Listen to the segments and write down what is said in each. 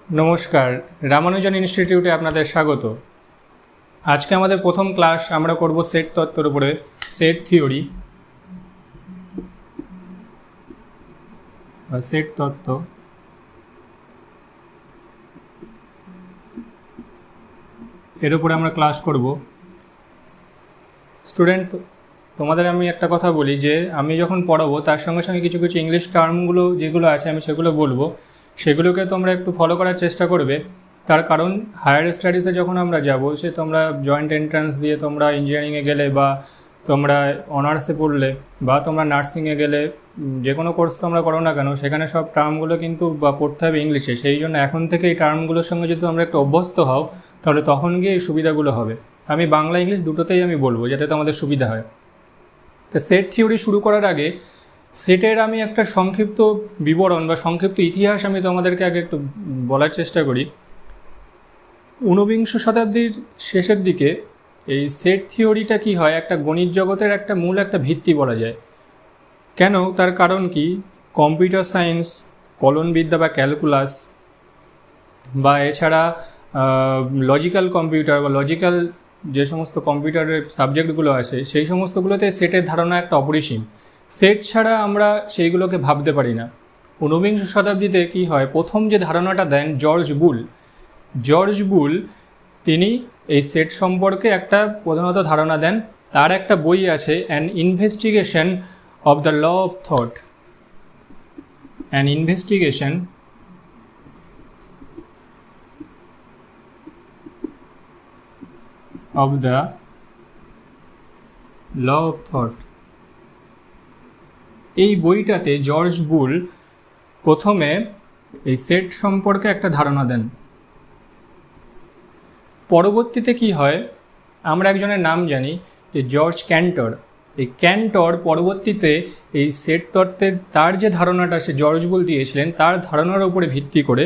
নমস্কার, রামানুজন ইনস্টিটিউটে আপনাদের স্বাগত। আজকে আমাদের প্রথম ক্লাস আমরা করব সেট তত্ত্বের উপরে, সেট থিওরি বা সেট তত্ত্ব। এর উপরে আমরা ক্লাস করব। স্টুডেন্ট, তোমাদের আমি একটা কথা বলি যে আমি যখন পড়াবো তার সঙ্গে সঙ্গে কিছু কিছু ইংলিশ টার্মগুলো যেগুলো আছে আমি সেগুলো বলবো, সেগুলোকে তোমরা একটু ফলো করার চেষ্টা করবে। তার কারণ হায়ার স্টাডিজে যখন আমরা যাব, সে তোমরা জয়েন্ট এন্ট্রান্স দিয়ে তোমরা ইঞ্জিনিয়ারিংয়ে গেলে বা তোমরা অনার্সে পড়লে বা তোমরা নার্সিংয়ে গেলে, যে কোনো কোর্স তোমরা করো না কেন, সেখানে সব টার্মগুলো কিন্তু বা পড়তে হবে ইংলিশে। সেই জন্য এখন থেকে এই টার্মগুলোর সঙ্গে যদি তোমরা একটু অভ্যস্ত হও, তাহলে তখন গিয়ে এই সুবিধাগুলো হবে। আমি বাংলা ইংলিশ দুটোতেই আমি বলবো, যাতে তোমাদের সুবিধা হয়। তো সেট থিওরি শুরু করার আগে সেটের আমি একটা সংক্ষিপ্ত বিবরণ বা সংক্ষিপ্ত ইতিহাস আমি তোমাদেরকে আগে একটু বলার চেষ্টা করি। ঊনবিংশ শতাব্দীর শেষের দিকে এই সেট থিওরিটা কি হয়, একটা গণিত জগতের একটা মূল একটা ভিত্তি বলা যায়। কেন? তার কারণ কি, কম্পিউটার সায়েন্স, কলনবিদ্যা বা ক্যালকুলাস, বা এছাড়া লজিক্যাল কম্পিউটার বা লজিক্যাল যে সমস্ত কম্পিউটারের সাবজেক্টগুলো আছে, সেই সমস্তগুলোতে সেটের ধারণা একটা অপরিসীম। সেট ছাড়া আমরা সেইগুলোকে ভাবতে পারি না। ঊনবিংশ শতাব্দীতে কি হয়, প্রথম যে ধারণাটা দেন জর্জ বুল, তিনি এই সেট সম্পর্কে একটা প্রধানত ধারণা দেন। তার একটা বই আছে, an investigation of the law of thought, an investigation of the law of thought। এই বইটাতে জর্জ বুল প্রথমে এই সেট সম্পর্কে একটা ধারণা দেন। পরবর্তীতে কি হয়, আমরা একজনের নাম জানি যে জর্জ ক্যান্টর। এই ক্যান্টর পরবর্তীতে এই সেট তত্ত্বের তার যে ধারণাটা সে জর্জ বুল দিয়েছিলেন, তার ধারণার উপরে ভিত্তি করে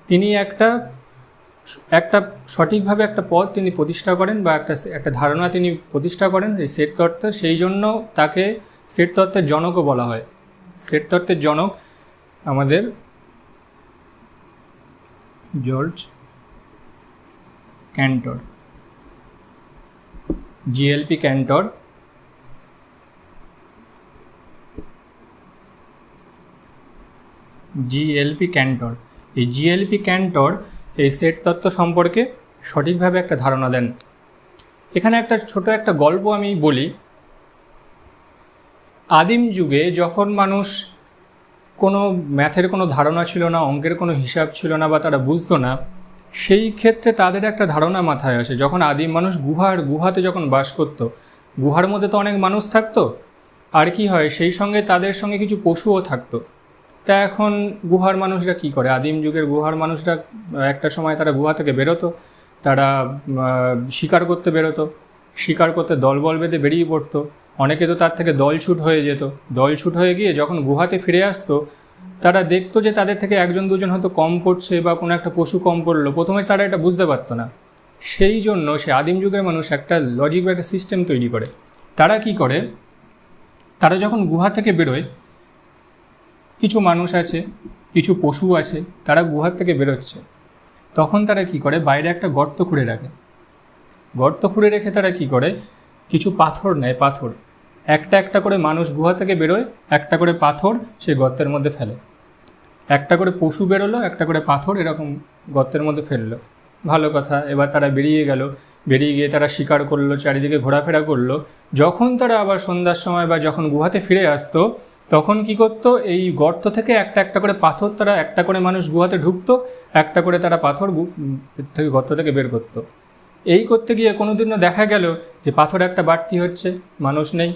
তিনি একটা সঠিকভাবে একটা পথ তিনি প্রতিষ্ঠা করেন বা একটা ধারণা তিনি প্রতিষ্ঠা করেন এই সেট তত্ত্বের। সেই জন্য তাকে সেট তত্ত্বের জনকও বলা হয়। সেট তত্ত্বের জনক আমাদের জর্জ ক্যান্টর, জিএলপি ক্যান্টর। এই জিএলপি ক্যান্টর এই সেট তত্ত্ব সম্পর্কে সঠিকভাবে একটা ধারণা দেন। এখানে একটা ছোট একটা গল্প আমি বলি। আদিম যুগে যখন মানুষ কোনো ম্যাথের কোনো ধারণা ছিল না, অঙ্কের কোনো হিসাব ছিল না বা তারা বুঝতো না, সেই ক্ষেত্রে তাদের একটা ধারণা মাথায় আসে। যখন আদিম মানুষ গুহাতে যখন বাস করতো, গুহার মধ্যে তো অনেক মানুষ থাকতো, আর কি হয়, সেই সঙ্গে তাদের সঙ্গে কিছু পশুও থাকতো। তা এখন গুহার মানুষরা কি করে, আদিম যুগের গুহার মানুষরা একটা সময় তারা গুহা থেকে বেরোতো, তারা শিকার করতে বেরোতো, শিকার করতে দলবল বেঁধে বেরিয়ে পড়তো। অনেকে তো তার থেকে দলছুট হয়ে যেত। দলছুট হয়ে গিয়ে যখন গুহাতে ফিরে আসতো, তারা দেখতো যে তাদের থেকে একজন দুজন হয়তো কম পড়ছে বা কোনো একটা পশু কম পড়লো। প্রথমে তারা এটা বুঝতে পারতো না। সেই জন্য সে আদিম যুগের মানুষ একটা লজিক বা একটা সিস্টেম তৈরি করে। তারা কি করে, তারা যখন গুহা থেকে বেরোয়, কিছু মানুষ আছে, কিছু পশু আছে, তারা গুহার থেকে বেরোচ্ছে, তখন তারা কি করে, বাইরে একটা গর্ত খুঁড়ে রাখে। গর্ত খুঁড়ে রেখে তারা কি করে, কিছু পাথর নেয়, পাথর একটা একটা করে, মানুষ গুহা থেকে বেরোয়, একটা করে পাথর সে গর্তের মধ্যে ফেলে। একটা করে পশু বেরোলো, একটা করে পাথর এরকম গর্তের মধ্যে ফেললো। ভালো কথা। এবার তারা বেরিয়ে গেল, বেরিয়ে গিয়ে তারা শিকার করলো, চারিদিকে ঘোরাফেরা করলো। যখন তারা আবার সন্ধ্যার সময় বা যখন গুহাতে ফিরে আসতো, তখন কি করতো, এই গর্ত থেকে একটা একটা করে পাথর, তারা একটা করে মানুষ গুহাতে ঢুকতো, একটা করে তারা পাথর থেকে গর্ত থেকে বের করতো। এই করতে গিয়ে কোনোদিনও দেখা গেল যে পাথর একটা বাড়তি হচ্ছে, মানুষ নেই,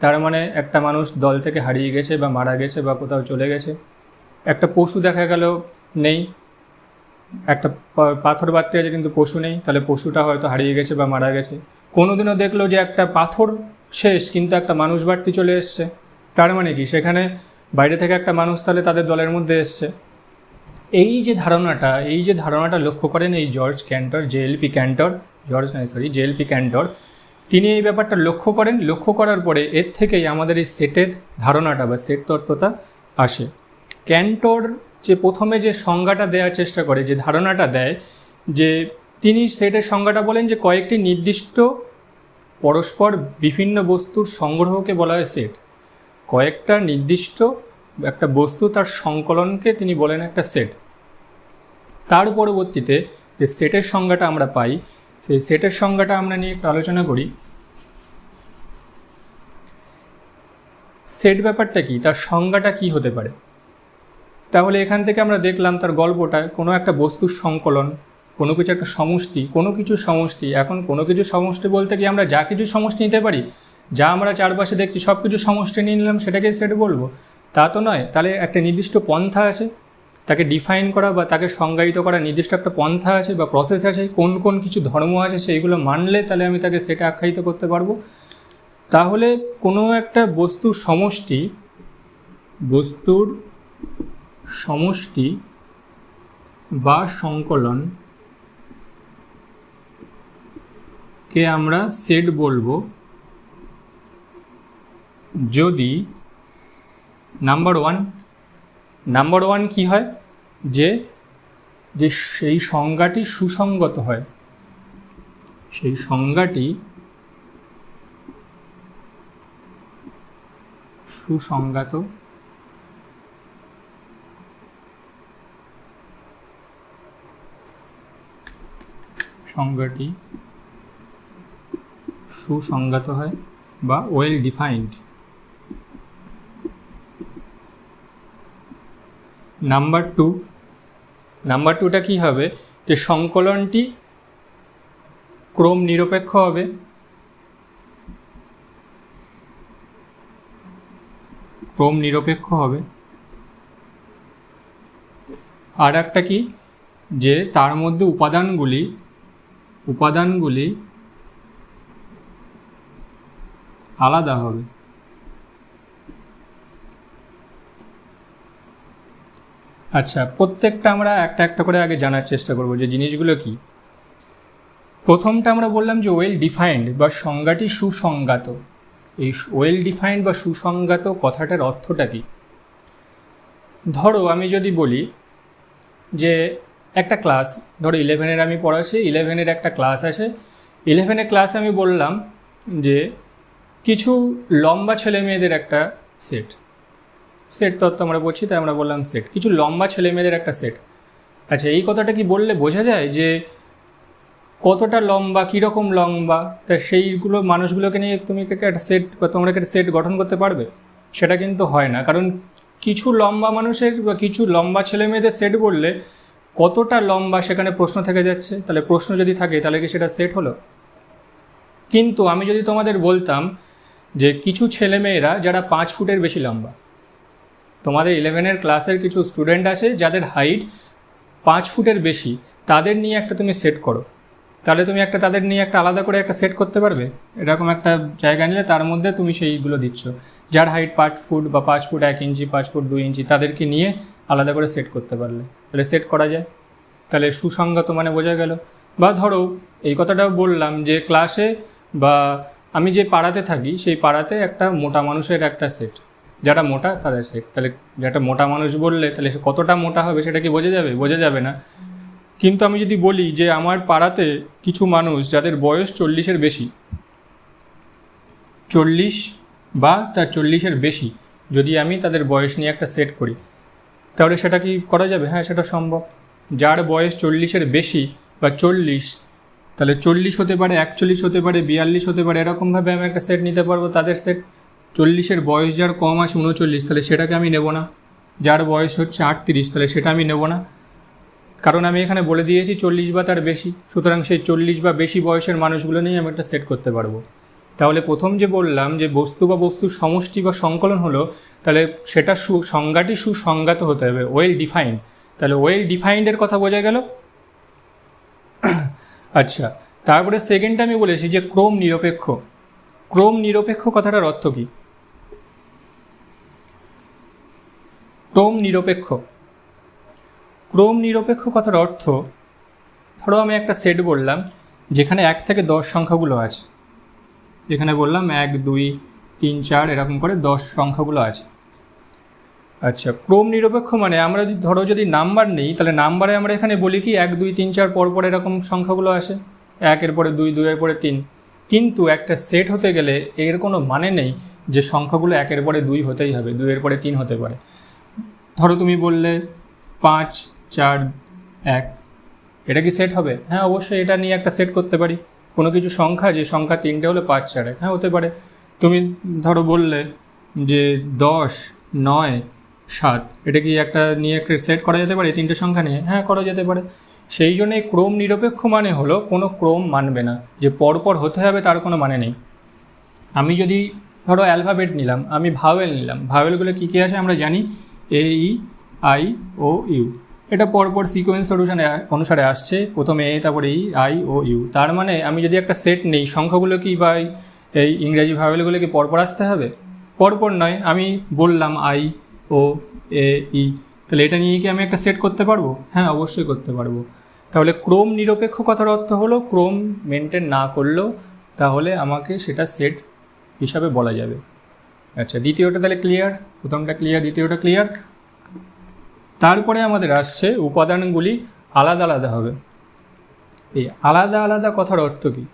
তার মানে একটা মানুষ দল থেকে হারিয়ে গেছে বা মারা গেছে বা কোথাও চলে গেছে। একটা পশু দেখা গেল নেই, একটা পাথর বাড়তি আছে কিন্তু পশু নেই, তাহলে পশুটা হয়তো হারিয়ে গেছে বা মারা গেছে। কোনোদিনও দেখলো যে একটা পাথর শেষ কিন্তু একটা মানুষ বাড়তি চলে এসছে, তার মানে কি, সেখানে বাইরে থেকে একটা মানুষ তাহলে তাদের দলের মধ্যে এসছে। এই যে ধারণাটা লক্ষ্য করেন এই জর্জ ক্যান্টর, জেএলপি ক্যান্টর, তিনি এই ব্যাপারটা লক্ষ্য করেন। লক্ষ্য করার পরে এর থেকেই আমাদের এই সেটের ধারণাটা বা সেট তত্ত্বটা আসে। ক্যান্টর যে প্রথমে যে সংজ্ঞাটা দেওয়ার চেষ্টা করে, যে ধারণাটা দেয়, যে তিনি সেটের সংজ্ঞাটা বলেন যে কয়েকটি নির্দিষ্ট পরস্পর বিভিন্ন বস্তুর সংগ্রহকে বলা হয় সেট। কয়েকটা নির্দিষ্ট একটা বস্তু তার সংকলনকে তিনি বলেন একটা সেট। তার পরবর্তীতে যে সেটের সংজ্ঞাটা আমরা পাই, সেই সেটের সংজ্ঞাটা আমরা নিয়ে একটু আলোচনা করি। সেট ব্যাপারটা কি, তার সংজ্ঞাটা কি হতে পারে। তাহলে এখান থেকে আমরা দেখলাম তার গল্পটায় কোনো একটা বস্তুর সংকলন, কোনো কিছু একটা সমষ্টি, কোনো কিছুর সমষ্টি। এখন কোনো কিছু সমষ্টি বলতে কি আমরা যা কিছু সমষ্টি নিতে পারি, যা আমরা চারপাশে দেখছি সব কিছু সমষ্টি নিয়ে নিলাম সেটাকে সেট বলবো, তা তো নয়। তাহলে একটা নির্দিষ্ট পন্থা আছে, তাকে ডিফাইন করা বা তাকে সংজ্ঞায়িত করা নির্দিষ্ট একটা পন্থা আছে বা প্রসেস আছে, কোন কোন কিছু ধর্ম আছে সেইগুলো মানলে তাহলে আমি তাকে সেটে আখ্যায়িত করতে পারবো। তাহলে কোনো একটা বস্তুর সমষ্টি বা সংকলন কে আমরা সেট বলবো যদি নাম্বার ওয়ান কি হয়, যে সেই সংজ্ঞাটি সুসংগত হয়, সেই সংজ্ঞাটি সুসংগত হয় বা ওয়েল ডিফাইন্ড। নাম্বার টুটা কী হবে, যে সংকলনটি ক্রম নিরপেক্ষ হবে, আর একটা কি, যে তার মধ্যে উপাদানগুলি আলাদা হবে। আচ্ছা, প্রত্যেকটা আমরা একটা একটা করে আগে জানার চেষ্টা করব যে জিনিসগুলো কি। প্রথমটা আমরা বললাম যে ওয়েল ডিফাইন্ড বা সংজ্ঞাটি সুসংজ্ঞাত। এই ওয়েল ডিফাইন্ড বা সুসংজ্ঞাত কথাটার অর্থটা কি। ধরো আমি যদি বলি যে একটা ক্লাস, ধরো 11-এর আমি পড়াচ্ছি, 11-এর একটা ক্লাস আছে। 11-এর ক্লাসে আমি বললাম যে কিছু লম্বা ছেলে মেয়েদের একটা সেট তত্ত্ব আমরা পড়ছি, তাই আমরা বললাম সেট, কিছু লম্বা ছেলে মেয়েদের একটা সেট। আচ্ছা, এই কথাটা কি বললে বোঝা যায় যে কতটা লম্বা, কীরকম লম্বা, তা সেইগুলো মানুষগুলোকে নিয়ে তুমি একটা সেট বা তোমরা একটা সেট গঠন করতে পারবে? সেটা কিন্তু হয় না, কারণ কিছু লম্বা মানুষের বা কিছু লম্বা ছেলে মেয়েদের সেট বললে কতটা লম্বা সেখানে প্রশ্ন থেকে যাচ্ছে। তাহলে প্রশ্ন যদি থাকে তাহলে কি সেটা সেট হলো? কিন্তু আমি যদি তোমাদের বলতাম যে কিছু ছেলেমেয়েরা যারা 5 ফুটের বেশি লম্বা, তোমাদের 11-এর ক্লাসের কিছু স্টুডেন্ট আছে যাদের হাইট 5 ফুটের বেশি, তাদের নিয়ে একটা তুমি সেট করো, তাহলে তুমি তাদের নিয়ে একটা আলাদা করে একটা সেট করতে পারবে? এরকম একটা জায়গা নিলে তার মধ্যে তুমি সেইগুলো দিচ্ছ, যার হাইট 5 ফুট বা 5 ফুট 1 ইঞ্চি, 5 ফুট 2 ইঞ্চি, তাদেরকে নিয়ে আলাদা করে সেট করতে পারলে তাহলে সেট করা যায়। তাহলে সুসংগত মানে বোঝা গেল। বা ধরো এই কথাটাও বললাম যে ক্লাসে বা আমি যে পাড়াতে থাকি সেই পাড়াতে একটা মোটা মানুষের একটা সেট, যারা মোটা তাদের সেট। তাহলে যেটা মোটা মানুষ বললে তাহলে সে কতটা মোটা হবে সেটা কি বোঝা যাবে? বোঝা যাবে না। কিন্তু আমি যদি বলি যে আমার পাড়াতে কিছু মানুষ যাদের বয়স 40-এর বেশি, 40 বা তার 40-এর বেশি, যদি আমি তাদের বয়স নিয়ে একটা সেট করি তাহলে সেটা কি করা যাবে? হ্যাঁ, সেটা সম্ভব। যার বয়স 40-এর বেশি বা 40, তাহলে 40 হতে পারে, 41 হতে পারে, 42 হতে পারে, এরকমভাবে আমি একটা সেট নিতে পারবো তাদের সেট। 40-এর বয়স যার কম আছে 39, তাহলে সেটাকে আমি নেব না। যার বয়স হচ্ছে 38, তাহলে সেটা আমি নেব না, কারণ আমি এখানে বলে দিয়েছি 40 বা তার বেশি। সুতরাং সেই 40 বা বেশি বয়সের মানুষগুলো নিয়ে আমি একটা সেট করতে পারবো। তাহলে প্রথম যে বললাম যে বস্তু বা বস্তুর সমষ্টি বা সংকলন হলো, তাহলে সেটা সংজ্ঞাটি সুসংজ্ঞাত হতে হবে, ওয়েল ডিফাইন্ড। তাহলে ওয়েল ডিফাইন্ডের কথা বোঝা গেল। আচ্ছা, তারপরে সেকেন্ডটা আমি বলেছি যে ক্রম নিরপেক্ষ। ক্রম নিরপেক্ষ কথাটার অর্থ কী? ক্রম নিরপেক্ষ কথার অর্থ, ধরো আমি একটা সেট বললাম যেখানে 1 থেকে 10 সংখ্যাগুলো আছে। এখানে বললাম 1 2 3 4 এরকম করে 10 সংখ্যাগুলো আছে। আচ্ছা, ক্রম নিরপেক্ষ মানে আমরা যদি নাম্বার নেই, তাহলে নাম্বারে আমরা এখানে বলি কি 1 2 3 4 পর এরকম সংখ্যাগুলো আসে, 1-এর পরে 2, 2-এর পরে 3। কিন্তু একটা সেট হতে গেলে এর কোনো মানে নেই যে সংখ্যাগুলো 1-এর পরে 2 হতেই হবে, 2-এর পরে 3 হতে পারে। ধরো তুমি বললে 5 4 1, এটা কি সেট হবে? হ্যাঁ, অবশ্যই এটা নিয়ে একটা সেট করতে পারি। কোনো কিছু সংখ্যা, যে সংখ্যা 3টে হলে 5 4 1, হ্যাঁ হতে পারে। তুমি ধরো বললে যে 10 9 7, এটা কি একটা নিয়ে একটা সেট করা যেতে পারে এই 3টে সংখ্যা নিয়ে? হ্যাঁ, করা যেতে পারে। সেই জন্য ক্রম নিরপেক্ষ মানে হলো কোনো ক্রম মানবে না, যে পরপর হতে হবে তার কোনো মানে নেই। আমি যদি ধরো অ্যালফাবেট নিলাম, আমি ভাওয়েল নিলাম, ভাওয়েলগুলো কী কী আছে আমরা জানি, এ ই আই ও ইউ, এটা পরপর সিকোয়েন্স অনুসারে আসছে, প্রথমে এ তারপরে ই আই ও ইউ। তার মানে আমি যদি একটা সেট নেই, সংখ্যাগুলো কি বা এই ইংরেজি ভাওয়েলগুলো কি পরপর আসতে হবে? পরপর নয়। আমি বললাম আই ও এ ই, তাহলে এটা নিয়ে কি আমি একটা সেট করতে পারবো? হ্যাঁ, অবশ্যই করতে পারবো। তাহলে ক্রম নিরপেক্ষ কথার অর্থ হলো ক্রম মেনটেন না করলেও তাহলে আমাকে সেটা সেট হিসাবে বলা যাবে। আচ্ছা, দ্বিতীয়টা তাহলে ক্লিয়ার, প্রথমটা ক্লিয়ার, দ্বিতীয়টা ক্লিয়ার। তারপরে আমাদের আসছে উপাদানগুলি আলাদা আলাদা হবে। এই আলাদা আলাদা কথার অর্থ কী?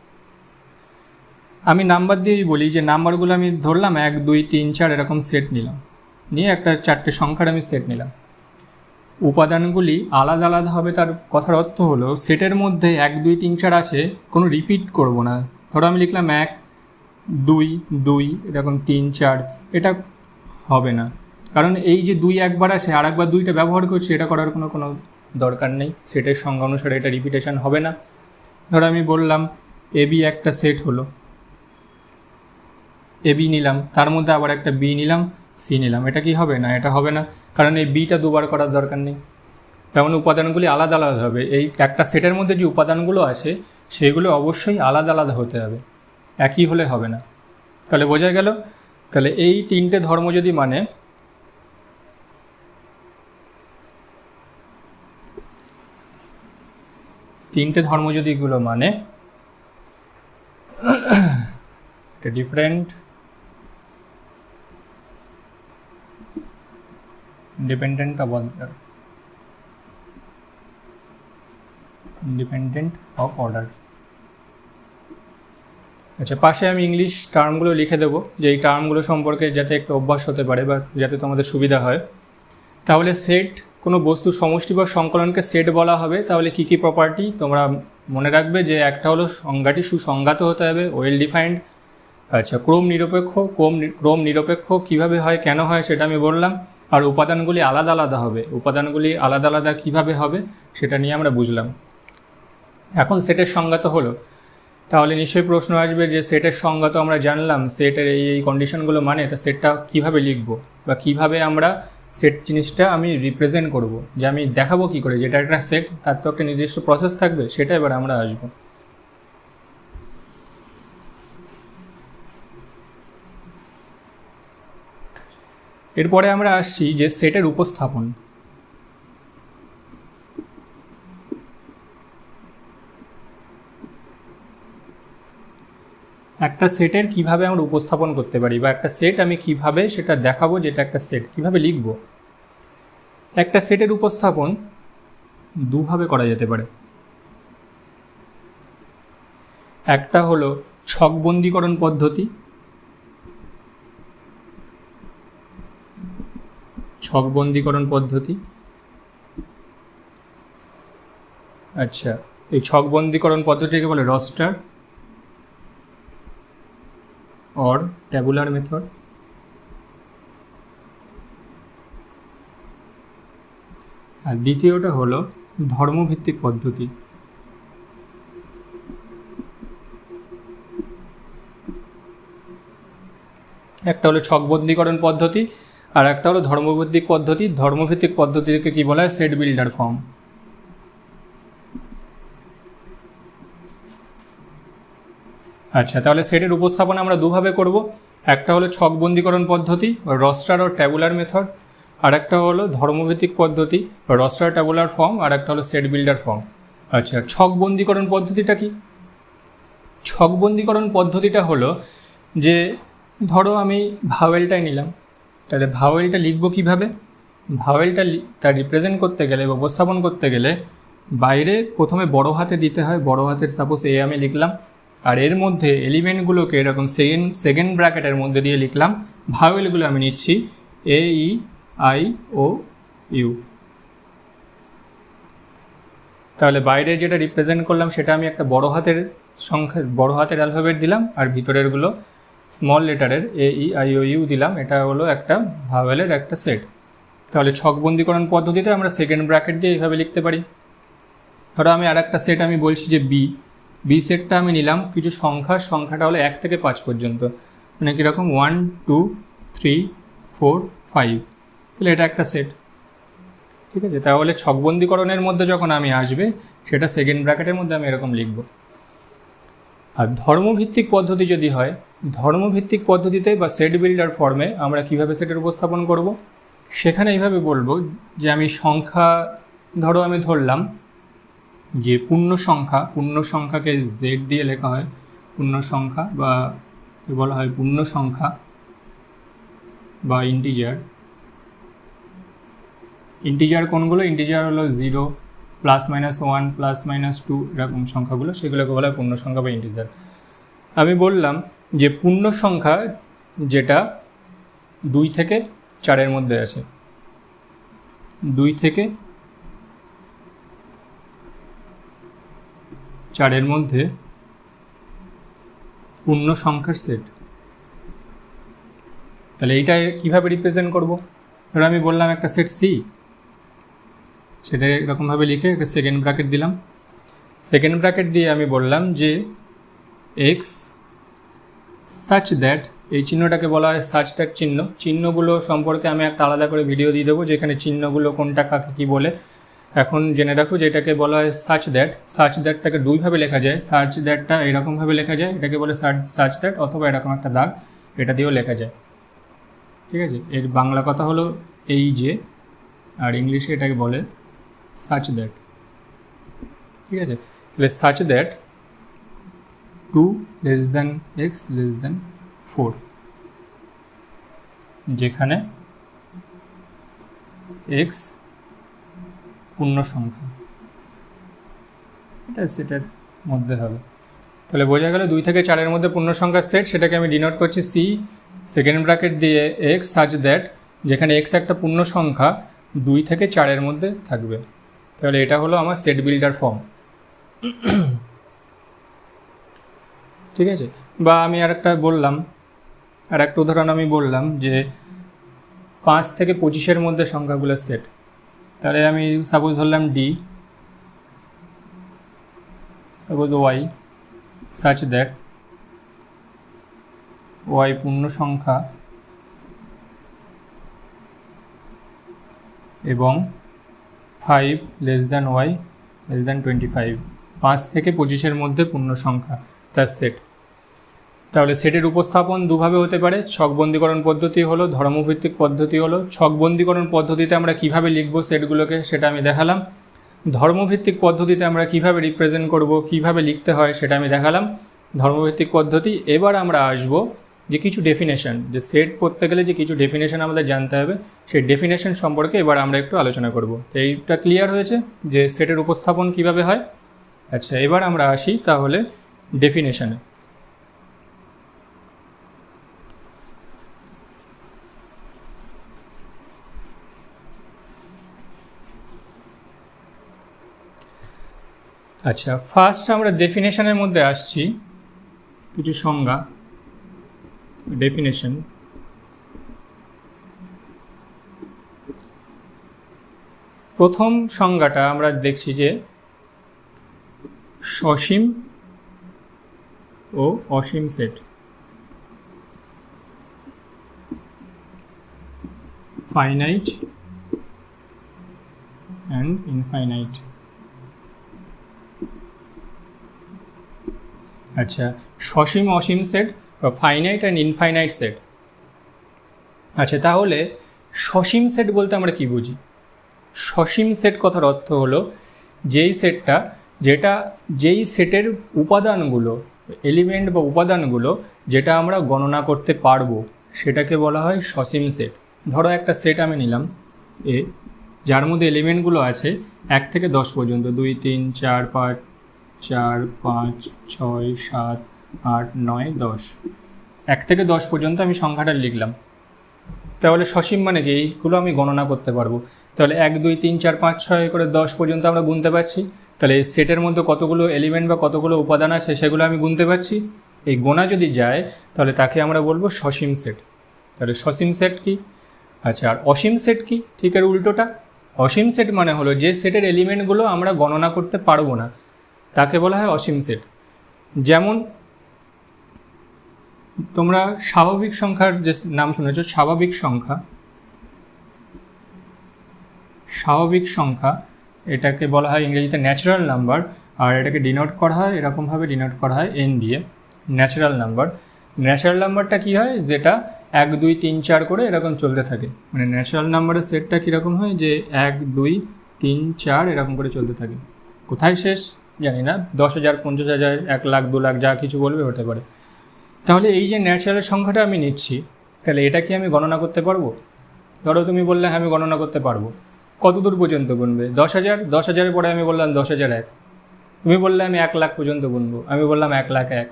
আমি নাম্বার দিয়েই বলি যে নাম্বারগুলো আমি ধরলাম 1 2 3 4 এরকম সেট নিলাম, নিয়ে একটা 4টে সংখ্যার আমি সেট নিলাম। উপাদানগুলি আলাদা আলাদা হবে তার কথার অর্থ হলো সেটের মধ্যে 1 2 3 4 আছে, কোনো রিপিট করব না। ধরো আমি লিখলাম 1 2 2 এরকম 3 4, এটা হবে না, কারণ এই যে 2 একবার আছে আর একবার 2টা ব্যবহার করছি, এটা করার কোনো দরকার নেই। সেটের সংজ্ঞা অনুসারে এটা রিপিটেশন হবে না। ধরো আমি বললাম এবি একটা সেট হলো, এবি নিলাম, তার মধ্যে আবার একটা বি নিলাম, সি নিলাম, এটা কি হবে না? এটা হবে না, কারণ এই বিটা দুবার করার দরকার নেই। তেমন উপাদানগুলি আলাদা আলাদা হবে। এই একটা সেটের মধ্যে যে উপাদানগুলো আছে সেগুলো অবশ্যই আলাদা আলাদা হতে হবে, একই হলে হবে না। তাহলে বোঝা গেল? তাহলে এই 3টে ধর্ম যদি মানে, এগুলো মানে different, independent of order, independent of order। আচ্ছা, পাশে আমি ইংলিশ টার্মগুলো লিখে দেবো, যে এই টার্মগুলো সম্পর্কে যাতে একটু অভ্যাস হতে পারে বা যাতে তোমাদের সুবিধা হয়। তাহলে সেট, কোনো বস্তুর সমষ্টি বা সংকলনকে সেট বলা হবে। তাহলে কী কী প্রপার্টি তোমরা মনে রাখবে, যে একটা হলো সংজ্ঞাটি সুসংজ্ঞাত হতে হবে, ওয়েল ডিফাইন্ড। আচ্ছা, ক্রম নিরপেক্ষ কীভাবে হয়, কেন হয় সেটা আমি বললাম। আর উপাদানগুলি আলাদা আলাদা হবে, উপাদানগুলি আলাদা আলাদা কীভাবে হবে সেটা নিয়ে আমরা বুঝলাম। এখন সেটের সংজ্ঞা তো হলো, তাহলে নিশ্চয়ই প্রশ্ন আসবে যে সেটের সংজ্ঞা তো আমরা জানলাম, সেটের এই কন্ডিশনগুলো মানে, তা সেটটা কীভাবে লিখব বা কীভাবে আমরা সেট জিনিসটা আমি রিপ্রেজেন্ট করব, যে আমি দেখাবো কী করে যেটা একটা সেট, তার তো একটা নির্দিষ্ট প্রসেস থাকবে, সেটা এবার আমরা আসবো। এরপরে আমরা আসছি যে সেটের উপস্থাপন। একটা সেটের কিভাবে আমরা উপস্থাপন করতে পারি, বা একটা সেট আমি কিভাবে সেটা দেখাবো যেটা একটা সেট, কিভাবে লিখব। একটা সেটের উপস্থাপন দুভাবে করা যেতে পারে। একটা হলো ছকবন্দীকরণ পদ্ধতি, আচ্ছা, এই ছকবন্দীকরণ পদ্ধতিকে বলে রস্টার অর ট্যাবুলার মেথড। আর দ্বিতীয়টা হলো ধর্মভিত্তিক পদ্ধতি। একটা হলো ছকবন্দীকরণ পদ্ধতি আর একটা হলো ধর্মভিত্তিক পদ্ধতি। ধর্মভিত্তিক পদ্ধতিকে কি বলা হয়? Set builder form. আচ্ছা, তাহলে সেটের উপস্থাপনা আমরা দুভাবে করব। একটা হলো ছকবন্দীকরণ পদ্ধতি, রস্টার ও ট্যাবুলার মেথড, আর একটা হলো ধর্মভিত্তিক পদ্ধতি, রস্টার ট্যাবুলার ফর্ম, আর একটা হলো সেট বিল্ডার ফর্ম। আচ্ছা, ছকবন্দীকরণ পদ্ধতিটা কি? ছকবন্দীকরণ পদ্ধতিটা হলো যে ধরো আমি ভাওয়েলটাই নিলাম, তাহলে ভাওয়েলটা লিখব কিভাবে? ভাওয়েলটা তার রিপ্রেজেন্ট করতে গেলে বা উপস্থাপন করতে গেলে বাইরে প্রথমে বড় হাতে দিতে হয়, বড় হাতের সাপোজ এ আমি লিখলাম, আর এর মধ্যে এলিমেন্টগুলোকে এরকম সেকেন্ড ব্র্যাকেটের মধ্যে দিয়ে লিখলাম, ভাওয়েলগুলো আমি নিচ্ছি এ ই আই ও ইউ। তাহলে বাইরে যেটা রিপ্রেজেন্ট করলাম সেটা আমি একটা বড় হাতের সংখ্যা, বড় হাতের অ্যালফাবেট দিলাম, আর ভিতরেরগুলো স্মল লেটারের A E I O U দিলাম। এটা হলো একটা ভাওয়েলের একটা সেট। তাহলে ছকবন্দীকরণ পদ্ধতিতে আমরা সেকেন্ড ব্র্যাকেট দিয়ে এইভাবে লিখতে পারি। ধরো আমি আর একটা সেট আমি বলছি যে বি সেটটা আমি নিলাম কিছু সংখ্যাটা হলো 1 থেকে 5 পর্যন্ত, মানে কীরকম 1 2 3 4 5, তাহলে এটা একটা সেট। ঠিক আছে, তাহলে ছকবন্দীকরণের মধ্যে যখন আমি আসবে সেটা সেকেন্ড ব্র্যাকেটের মধ্যে আমি এরকম লিখব। আর ধর্মভিত্তিক পদ্ধতি যদি হয়, ধর্মভিত্তিক পদ্ধতিতে বা সেট বিল্ডার ফর্মে আমরা কিভাবে সেটের উপস্থাপন করব, সেখানে এইভাবে বলবো যে আমি সংখ্যা, ধরো আমি ধরলাম যে পূর্ণ সংখ্যাকে জেড দিয়ে লেখা হয় পূর্ণ সংখ্যা, বা বলা হয় পূর্ণ সংখ্যা বা ইন্টিজার কোনগুলো, ইন্টিজার হলো 0 +-1 +-2 এরকম সংখ্যাগুলো, সেগুলোকে বলা হয় পূর্ণ সংখ্যা বা ইন্টিজার। আমি বললাম যে পূর্ণ সংখ্যা যেটা 2 থেকে 4-এর মধ্যে আছে, 2 থেকে 4-এর মধ্যে পূর্ণ সংখ্যার সেট। তাহলে এইটা কীভাবে রিপ্রেজেন্ট করব? ধরো আমি বললাম একটা সেট সি, সেটা এরকমভাবে লিখে একটা সেকেন্ড ব্র্যাকেট দিলাম। সেকেন্ড ব্র্যাকেট দিয়ে আমি বললাম যে এক্স সাচ দ্যাট, এই চিহ্নটাকে বলা হয় সাচ দ্যাট চিহ্ন। চিহ্নগুলো সম্পর্কে আমি একটা আলাদা করে ভিডিও দিয়ে দেবো, যেখানে চিহ্নগুলো কোনটা কাকে কী বলে। এখন জেনে রাখো যে এটাকে বলা হয় সাচ দ্যাট। সাচ দ্যাটটাকে দুইভাবে লেখা যায়, সাচ দ্যাটটা এরকমভাবে লেখা যায়, এটাকে বলে সাচ দ্যাট, অথবা এরকম একটা দাগ, এটা দিয়েও লেখা যায়। ঠিক আছে, এর বাংলা কথা হলো এই যে, আর ইংলিশে এটাকে বলে সাচ দ্যাট। ঠিক আছে, তাহলে সাচ দ্যাট 2 < x < 4, যেখানে x পূর্ণ সংখ্যা, এটা সেটের মধ্যে হবে। তাহলে বোঝা গেল 2 থেকে 4-এর মধ্যে পূর্ণ সংখ্যার সেট, সেটাকে আমি ডিনোট করছি সি সেকেন্ড ব্র্যাকেট দিয়ে এক্স সাচ দ্যাট, যেখানে এক্স একটা পূর্ণ সংখ্যা 2 থেকে 4-এর মধ্যে থাকবে। তাহলে এটা হলো আমার সেট বিল্ডার ফর্ম। ঠিক আছে, বা আমি আরেকটা বললাম, আর একটা উদাহরণ আমি বললাম যে 5 থেকে 25-এর মধ্যে সংখ্যাগুলোর সেট। তাহলে আমি সাপোজ ধরলাম D, suppose Y such that Y পূর্ণ সংখ্যা এবং 5 < y < 25, 5 থেকে 25-এর মধ্যে পূর্ণ সংখ্যা তার সেট। তাহলে সেটের উপস্থাপন দুভাবে হতে পারে। ছকবন্দীকরণ পদ্ধতি হলো, ধর্মভিত্তিক পদ্ধতি হলো। ছকবন্দীকরণ পদ্ধতিতে আমরা কিভাবে লিখব সেটগুলোকে সেটা আমি দেখালাম। ধর্মভিত্তিক পদ্ধতিতে আমরা কিভাবে রিপ্রেজেন্ট করব, কিভাবে লিখতে হয় সেটা আমি দেখালাম, ধর্মভিত্তিক পদ্ধতি। এবার আমরা আসব যে কিছু ডেফিনেশন, যে সেট করতে গেলে যে কিছু ডেফিনেশন আমাদের জানতে হবে, সেই ডেফিনেশন সম্পর্কে এবার আমরা একটু আলোচনা করব। তো এইটা ক্লিয়ার হয়েছে যে সেটের উপস্থাপন কিভাবে হয়। আচ্ছা, এবার আমরা আসি তাহলে ডেফিনেশনে। আচ্ছা, ফার্স্ট আমরা ডেফিনেশনের মধ্যে আসছি, কিছু সংজ্ঞা। ডেফিনেশন, প্রথম সংজ্ঞাটা আমরা দেখছি যে সসীম ও অসীম সেট। Finite and infinite. আচ্ছা, সসীম অসীম সেট বা ফাইনাইট অ্যান্ড ইনফাইনাইট সেট। আচ্ছা, তাহলে সসীম সেট বলতে আমরা কি বুঝি? সসীম সেট কথার অর্থ হলো যেই সেটের উপাদানগুলো, এলিমেন্ট বা উপাদানগুলো যেটা আমরা গণনা করতে পারবো, সেটাকে বলা হয় সসীম সেট। ধরো একটা সেট আমি নিলাম এ, যার মধ্যে এলিমেন্টগুলো আছে 1 থেকে 10 পর্যন্ত, 2 3 4 5 4 5 6 7 8 9 10, 1 থেকে 10 পর্যন্ত আমি সংখ্যাটা লিখলাম। তাহলে সসীম মানে কি, এইগুলো আমি গণনা করতে পারবো। তাহলে 1 2 3 4 5 6 করে 10 পর্যন্ত আমরা গুনতে পারছি। তাহলে এই সেটের মধ্যে কতগুলো এলিমেন্ট বা কতগুলো উপাদান আছে সেগুলো আমি গুনতে পারছি। এই গোনা যদি যায় তাহলে তাকে আমরা বলবো সসীম সেট। তাহলে সসীম সেট কি? আচ্ছা, আর অসীম সেট কি? ঠিক এর উল্টোটা। অসীম সেট মানে হলো যে সেটের এলিমেন্টগুলো আমরা গণনা করতে পারবো না, তাকে বলা হয় অসীম সেট। যেমন তোমরা স্বাভাবিক সংখ্যার যে নাম শুনেছ, স্বাভাবিক সংখ্যা এটাকে বলা হয় ইংরেজিতে ন্যাচারাল নাম্বার, আর এটাকে ডিনোট করা হয় এরকমভাবে, ডিনোট করা হয় এন দিয়ে, ন্যাচারাল নাম্বার। ন্যাচারাল নাম্বারটা কী হয়, যেটা 1 2 3 4 করে এরকম চলতে থাকে। মানে ন্যাচারাল নাম্বারের সেটটা কীরকম হয়, যে 1 2 3 4 এরকম করে চলতে থাকে। কোথায় শেষ জানি না, 10,000 50,000 1 লাখ 2 লাখ যা কিছু বলবে হতে পারে। তাহলে এই যে ন্যাচারাল সংখ্যাটা আমি নিচ্ছি, তাহলে এটা কি আমি গণনা করতে পারবো? ধরো তুমি বললে হ্যাঁ আমি গণনা করতে পারবো। কত দূর পর্যন্ত গুনবে? 10,000, 10,000-এর পরে আমি বললাম 10,001। তুমি বললে আমি 1 লাখ পর্যন্ত গুনবো, আমি বললাম 1 লাখ 1,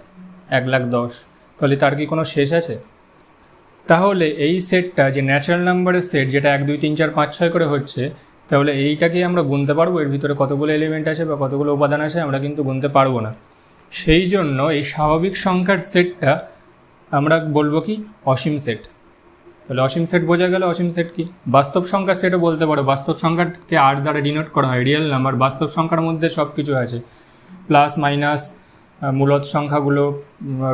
1 লাখ 10। তাহলে তার কি কোনো শেষ আছে? তাহলে এই সেটটা যে ন্যাচারাল নাম্বারের সেট, যেটা 1 2 3 4 5 6 করে হচ্ছে, তাহলে এইটাকে আমরা গুনতে পারবো? এর ভিতরে কতগুলো এলিমেন্ট আছে বা কতগুলো উপাদান আছে আমরা কিন্তু গুনতে পারবো না। সেই জন্য এই স্বাভাবিক সংখ্যার সেটটা আমরা বলবো কি, অসীম সেট। তাহলে অসীম সেট বোঝা গেল। অসীম সেট কি? বাস্তব সংখ্যার সেটও বলতে পারো। বাস্তব সংখ্যাকে আর দ্বারা ডিনোট করা হয়, রিয়েল নাম্বার। বাস্তব সংখ্যার মধ্যে সব কিছু আছে, প্লাস মাইনাস, মূলত সংখ্যাগুলো,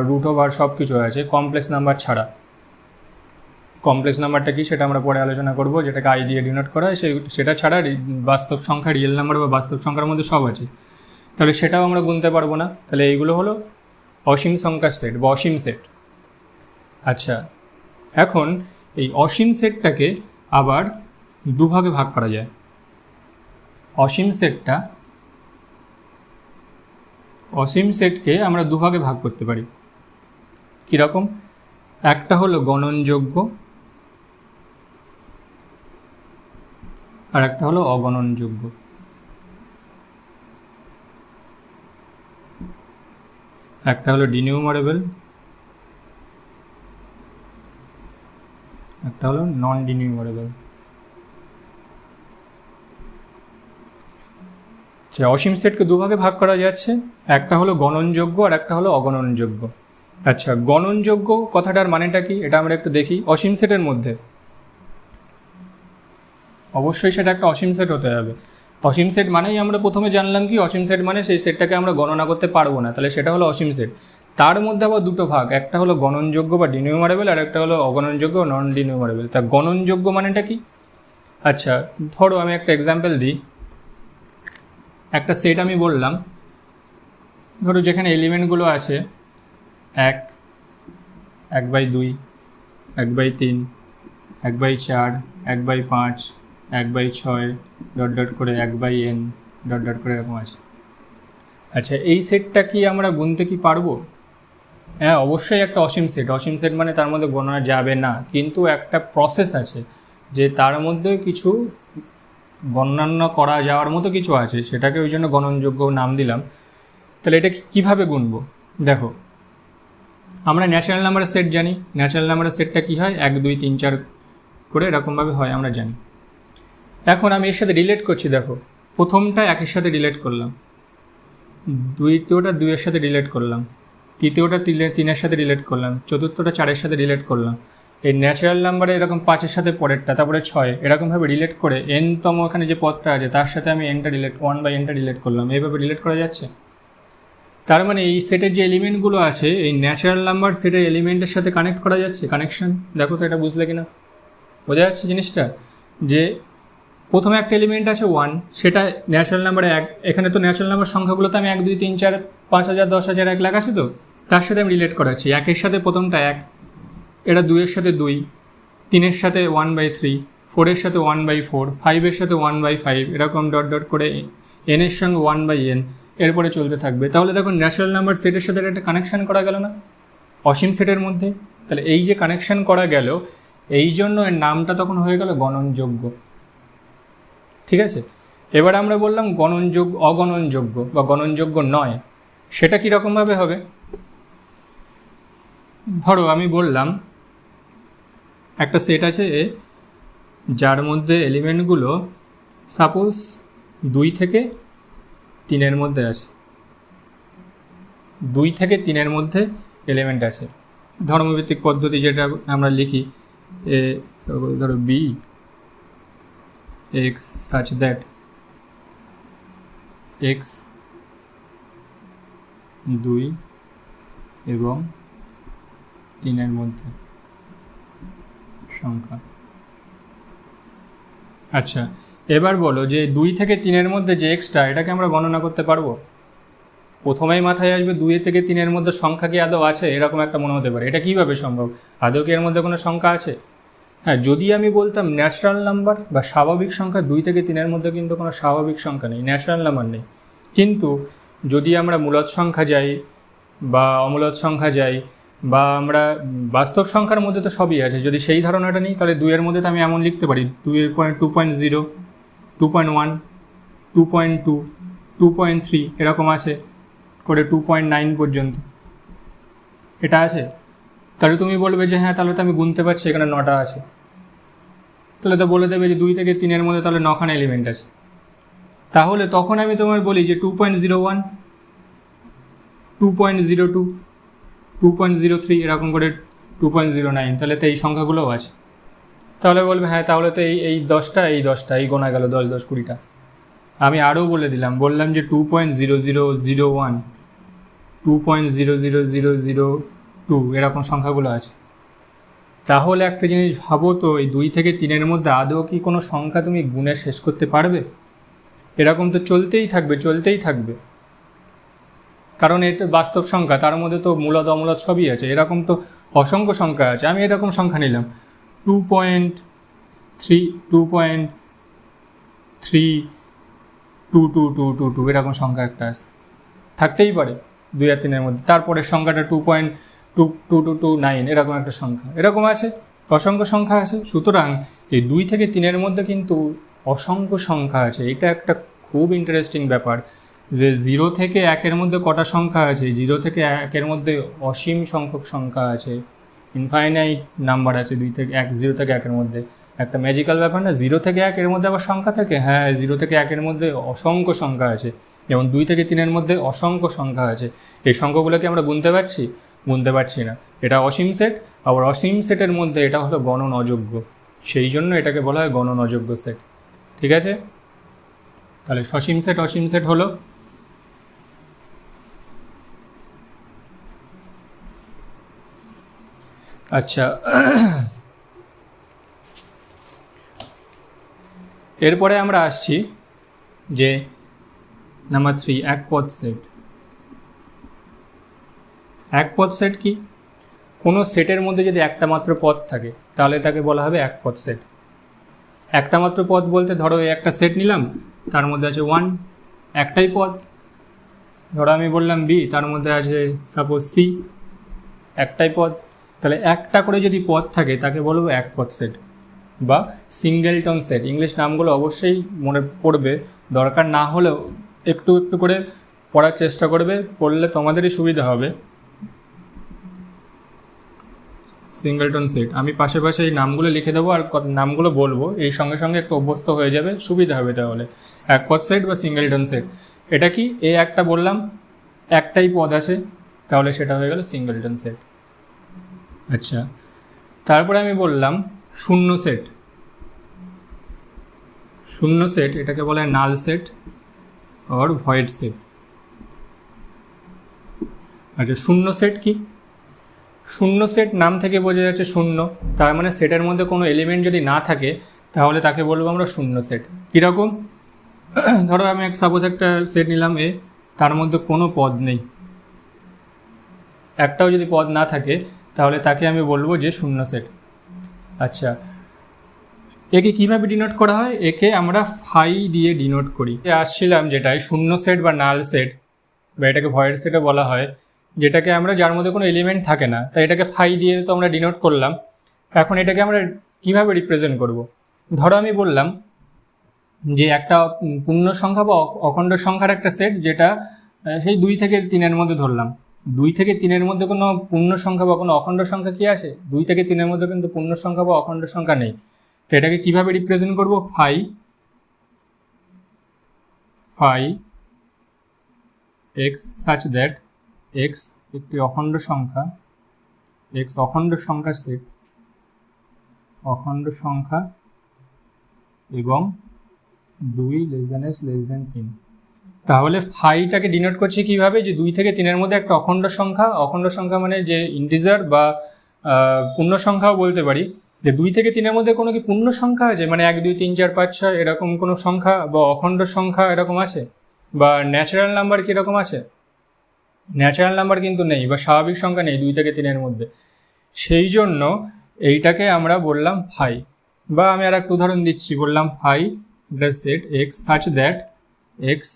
রুট ওভার সব কিছু আছে, কমপ্লেক্স নাম্বার ছাড়া। কমপ্লেক্স নাম্বারটা কি সেটা আমরা পরে আলোচনা করব, যেটাকে আই দিয়ে ডিনোট করা হয়। সেটা ছাড়া বাস্তব সংখ্যা, রিয়েল নাম্বার বা বাস্তব সংখ্যার মধ্যে সব আছে। তাহলে সেটাও আমরা গুনতে পারবো না। তাহলে এইগুলো হলো অসীম সংখ্যার সেট বা অসীম সেট। আচ্ছা, এখন এই অসীম সেটটাকে আবার দুভাগে ভাগ করা যায়। অসীম সেটকে আমরা দুভাগে ভাগ করতে পারি। কীরকম? একটা হলো গণনযোগ্য আর একটা হলো অগণনযোগ্য। একটা হলো ডিনিউমারেবল, একটা হলো নন ডিনিউমারেবল। অসীম সেটকে দুভাগে ভাগ করা যাচ্ছে, একটা হলো গণনযোগ্য আর একটা হলো অগণনযোগ্য। আচ্ছা, গণনযোগ্য কথাটার মানেটা কি এটা আমরা একটু দেখি। অসীম সেটের মধ্যে অবশ্যই সেটা একটা অসীম সেট হতে হবে। অসীম সেট মানেই আমরা প্রথমে জানলাম কি, অসীম সেট মানে সেই সেটটাকে আমরা গণনা করতে পারবো না, তাহলে সেটা হলো অসীম সেট। তার মধ্যে আবার দুটো ভাগ, একটা হলো গণনযোগ্য বা ডিনিউমারেবল আর একটা হলো অগণনযোগ্য নন ডিনিউমারেবল। তা গণনযোগ্য মানেটা কি? আচ্ছা, ধরো আমি একটা এক্সাম্পল দিই। একটা সেট আমি বললাম, ধরো যেখানে এলিমেন্টগুলো আছে 1, 1/2, 1/3, 1/4, 1/5, 1/6 ডট ডট করে 1/n ডট ডট করে এরকম আছে। আচ্ছা, এই সেটটা কি আমরা গুনতে কি পারবো? হ্যাঁ, অবশ্যই একটা অসীম সেট। অসীম সেট মানে তার মধ্যে গণনা যাবে না, কিন্তু একটা প্রসেস আছে যে তার মধ্যে কিছু গণনা করা যাওয়ার মতো কিছু আছে, সেটাকে ওই জন্য গণনযোগ্য নাম দিলাম। তাহলে এটা কীভাবে গুনবো? দেখো, আমরা ন্যাচারাল নাম্বারের সেট জানি। ন্যাচারাল নাম্বারের সেটটা কী হয়, 1 2 3 4 করে এরকমভাবে হয়, আমরা জানি। এখন আমি এর সাথে রিলেট করছি। দেখো, প্রথমটা 1-এর সাথে রিলেট করলাম, দ্বিতীয়টা 2-এর সাথে রিলেট করলাম, তৃতীয়টা 3-এর সাথে রিলেট করলাম, চতুর্থটা 4-এর সাথে রিলেট করলাম। এই ন্যাচারাল নাম্বারে এরকম 5-এর সাথে পরেরটা, তারপরে 6, এরকমভাবে রিলেট করে n-তম ওখানে যে পদটা আছে তার সাথে আমি n-টা রিলেট 1/n-টা রিলেট করলাম। এইভাবে রিলেট করা যাচ্ছে। তার মানে এই সেটের যে এলিমেন্টগুলো আছে, এই ন্যাচারাল নাম্বার সেটের এলিমেন্টের সাথে কানেক্ট করা যাচ্ছে। কানেকশন দেখো তো, এটা বুঝলে কিনা? বোঝা যাচ্ছে জিনিসটা? যে প্রথমে একটা এলিমেন্ট আছে 1, সেটা ন্যাচারাল নাম্বারে 1। এখানে তো ন্যাচারাল নাম্বার সংখ্যাগুলোতে আমি 1 2 3 4 5,000 10,000 1 লাখ আছে, তো তার সাথে আমি রিলেট করাচ্ছি। 1-এর সাথে প্রথমটা 1, এটা 2-এর সাথে 2, 3-এর সাথে 1/3, 4-এর সাথে 1/4, 5-এর সাথে 1/5, এরকম ডট ডট করে n-এর সঙ্গে 1/n এরপরে চলতে থাকবে। তাহলে দেখুন, ন্যাচারাল নাম্বার সেটের সাথে একটা কানেকশান করা গেল না অসীম সেটের মধ্যে? তাহলে এই যে কানেকশান করা গেল, এই জন্য এর নামটা তখন হয়ে গেল গণনযোগ্য। ঠিক আছে, এবার আমরা বললাম গণনযোগ্য, অগণনযোগ্য বা গণনযোগ্য নয়, সেটা কীরকমভাবে হবে? ধরো আমি বললাম একটা সেট আছে এ, যার মধ্যে এলিমেন্টগুলো সাপোজ 2 থেকে 3-এর মধ্যে আছে, 2 থেকে 3-এর মধ্যে এলিমেন্ট আছে। ধর্মভিত্তিক পদ্ধতি যেটা আমরা লিখি, এ ধরো B X such that X 2 এবং 3-এর মধ্যে সংখ্যা। আচ্ছা, এবার বলো যে 2 থেকে 3-এর মধ্যে যে এক্সটা, এটাকে আমরা গণনা করতে পারবো? প্রথমেই মাথায় আসবে 2 থেকে 3-এর মধ্যে সংখ্যা কি আদৌ আছে, এরকম একটা মনে হতে পারে। এটা কীভাবে সম্ভব? আদৌ কি এর মধ্যে কোনো সংখ্যা আছে? হ্যাঁ, যদি আমি বলতাম ন্যাচারাল নাম্বার বা স্বাভাবিক সংখ্যা, 2 থেকে 3-এর মধ্যে কিন্তু কোনো স্বাভাবিক সংখ্যা নেই, ন্যাচারাল নাম্বার নেই। কিন্তু যদি আমরা মূলদ সংখ্যা যাই বা অমূলদ সংখ্যা যাই বা আমরা বাস্তব সংখ্যার মধ্যে তো সবই আছে, যদি সেই ধারণাটা নিই তাহলে 2-এর মধ্যে তো আমি এমন লিখতে পারি 2.0, 2.1, 2.2, 2.3 এরকম আছে করে 2.9 পর্যন্ত এটা আছে। তাহলে তুমি বলবে যে হ্যাঁ, তাহলে তো আমি গুনতে পারছি, এখানে 9টা আছে। তাহলে তো বলে দেবে যে 2 থেকে 3-এর মধ্যে তাহলে 9খানা এলিমেন্ট আছে। তাহলে তখন আমি তোমার বলি যে 2.01, 2.02, 2.03 এরকম করে 2.09, তাহলে তো এই সংখ্যাগুলোও আছে। তাহলে বলবে হ্যাঁ, তাহলে তো এই 10টা, এই গোনা গেল 10, 10, 20টা। আমি আরও বলে দিলাম, বললাম যে 2.0001, 2.00002 এরকম সংখ্যাগুলো আছে। তাহলে একটা জিনিস ভাবো তো, এই 2 থেকে 3-এর মধ্যে আদৌ কি কোনো সংখ্যা তুমি গুণে শেষ করতে পারবে? এরকম তো চলতেই থাকবে, কারণ এটা বাস্তব সংখ্যা, তার মধ্যে তো মূলদ অমূলদ সবই আছে। এরকম তো অসংখ্য সংখ্যা আছে। আমি এরকম সংখ্যা নিলাম 2.32222 এরকম সংখ্যা একটা আছে, থাকতেই পারে 2 আর 3-এর মধ্যে। তারপরে সংখ্যাটা 2.2229 এরকম একটা সংখ্যা, এরকম আছে, অসংখ্য সংখ্যা আছে। সুতরাং এই 2 থেকে 3-এর মধ্যে কিন্তু অসংখ্য সংখ্যা আছে। এটা একটা খুব ইন্টারেস্টিং ব্যাপার যে 0 থেকে 1-এর মধ্যে কটা সংখ্যা আছে। 0 থেকে 1-এর মধ্যে অসীম সংখ্যক সংখ্যা আছে, ইনফাইনাইট নাম্বার আছে 0 থেকে 1-এর মধ্যে। একটা ম্যাজিক্যাল ব্যাপার না? 0 থেকে 1-এর মধ্যে আবার সংখ্যা থাকে। হ্যাঁ, 0 থেকে 1-এর মধ্যে অসংখ্য সংখ্যা আছে, যেমন 2 থেকে 3-এর মধ্যে অসংখ্য সংখ্যা আছে। এই সংখ্যাগুলোকে আমরা গুনতে পারছি না। এটা অসীম সেট, আবার অসীম সেটের মধ্যে এটা হলো গণন অযোগ্য, সেই জন্য এটাকে বলা হয় গণন অযোগ্য সেট। ঠিক আছে, তাহলে সসীম সেট, অসীম সেট হলো। আচ্ছা, এরপরে আমরা আসছি যে নাম্বার 3, একপদ সেট। একপদ সেট কি? কোনো সেটের মধ্যে যদি একটা মাত্র পদ থাকে তাহলে তাকে বলা হবে একপদ সেট। একটা মাত্র পদ বলতে ধরো এই একটা সেট নিলাম, তার মধ্যে আছে 1, একটাই পদ। ধরো আমি বললাম বি, তার মধ্যে আছে সাপোজ সি, একটাই পদ। তাহলে একটা করে যদি পদ থাকে তাকে বলবো একপদ সেট বা সিঙ্গেলটন সেট। ইংলিশ নামগুলো অবশ্যই মনে পড়বে, দরকার না হলেও একটু একটু করে পড়ার চেষ্টা করবে, পড়লে তোমাদেরই সুবিধা হবে। সিঙ্গেলটন সেট আমি পাশে এই নামগুলো লিখে দেবো আর নামগুলো বলবো, এই সঙ্গে সঙ্গে একটু অভ্যস্ত হয়ে যাবে, সুবিধা হবে। তাহলে একপদ সেট বা সিঙ্গেলটন সেট এটা কি? এই একটা বললাম একটাই পদ আছে, তাহলে সেটা হয়ে গেল সিঙ্গেলটন সেট। আচ্ছা, তারপরে আমি বললাম শূন্য সেট। শূন্য সেট এটাকে বলা হয় null set or void set. আচ্ছা, শূন্য সেট কি? শূন্য সেট নাম থেকে বোঝা যাচ্ছে শূন্য, তার মানে সেটের মধ্যে কোনো এলিমেন্ট যদি না থাকে তাহলে তাকে বলবো আমরা শূন্য সেট। কীরকম? ধরো আমি সাপোজ একটা সেট নিলাম এ, তার মধ্যে কোনো পদ নেই, একটাও যদি পদ না থাকে তাহলে তাকে আমি বলবো যে শূন্য সেট। আচ্ছা, একে কীভাবে ডিনোট করা হয়? একে আমরা ফাই দিয়ে ডিনোট করি। আসছিলাম যেটাই শূন্য সেট বা নাল সেট, বা এটাকে ভয়েড সেটও বলা হয়, যেটাকে আমরা যার মধ্যে কোনো এলিমেন্ট থাকে না, তাই এটাকে ফাই দিয়ে তো আমরা ডিনোট করলাম। এখন এটাকে আমরা কীভাবে রিপ্রেজেন্ট করব? ধরো আমি বললাম যে একটা পূর্ণ সংখ্যা বা অখণ্ড সংখ্যার একটা সেট, যেটা সেই 2 থেকে 3-এর মধ্যে ধরলাম। 2 থেকে 3-এর মধ্যে কোনো পূর্ণ সংখ্যা বা কোনো অখণ্ড সংখ্যা কি আছে? 2 থেকে 3-এর মধ্যে কিন্তু পূর্ণ সংখ্যা বা অখণ্ড সংখ্যা নেই। তো এটাকে কিভাবে রিপ্রেজেন্ট করব? phi x such that x একটি অখণ্ড সংখ্যা, x অখণ্ড সংখ্যা সেট, অখণ্ড সংখ্যা এবং 2 s <3। তাহলে ফাইটাকে ডিনোট করছে কিভাবে? যে 2 থেকে 3-এর মধ্যে একটা অখণ্ড সংখ্যা, অখণ্ড সংখ্যা মানে যে ইন্টিজার বা পূর্ণ সংখ্যাও বলতে পারি, যে 2 থেকে 3-এর মধ্যে কোনো কি পূর্ণ সংখ্যা আছে, মানে 1 2 3 4 5 6 এরকম কোনো সংখ্যা বা অখণ্ড সংখ্যা এরকম আছে, বা ন্যাচারাল নাম্বার কীরকম আছে? ন্যাচারাল নাম্বার কিন্তু নেই, বা স্বাভাবিক সংখ্যা নেই 2 থেকে 3-এর মধ্যে। সেই জন্য এইটাকে আমরা বললাম ফাই। বা আমি আর একটা উদাহরণ দিচ্ছি, বললাম phi set X such that X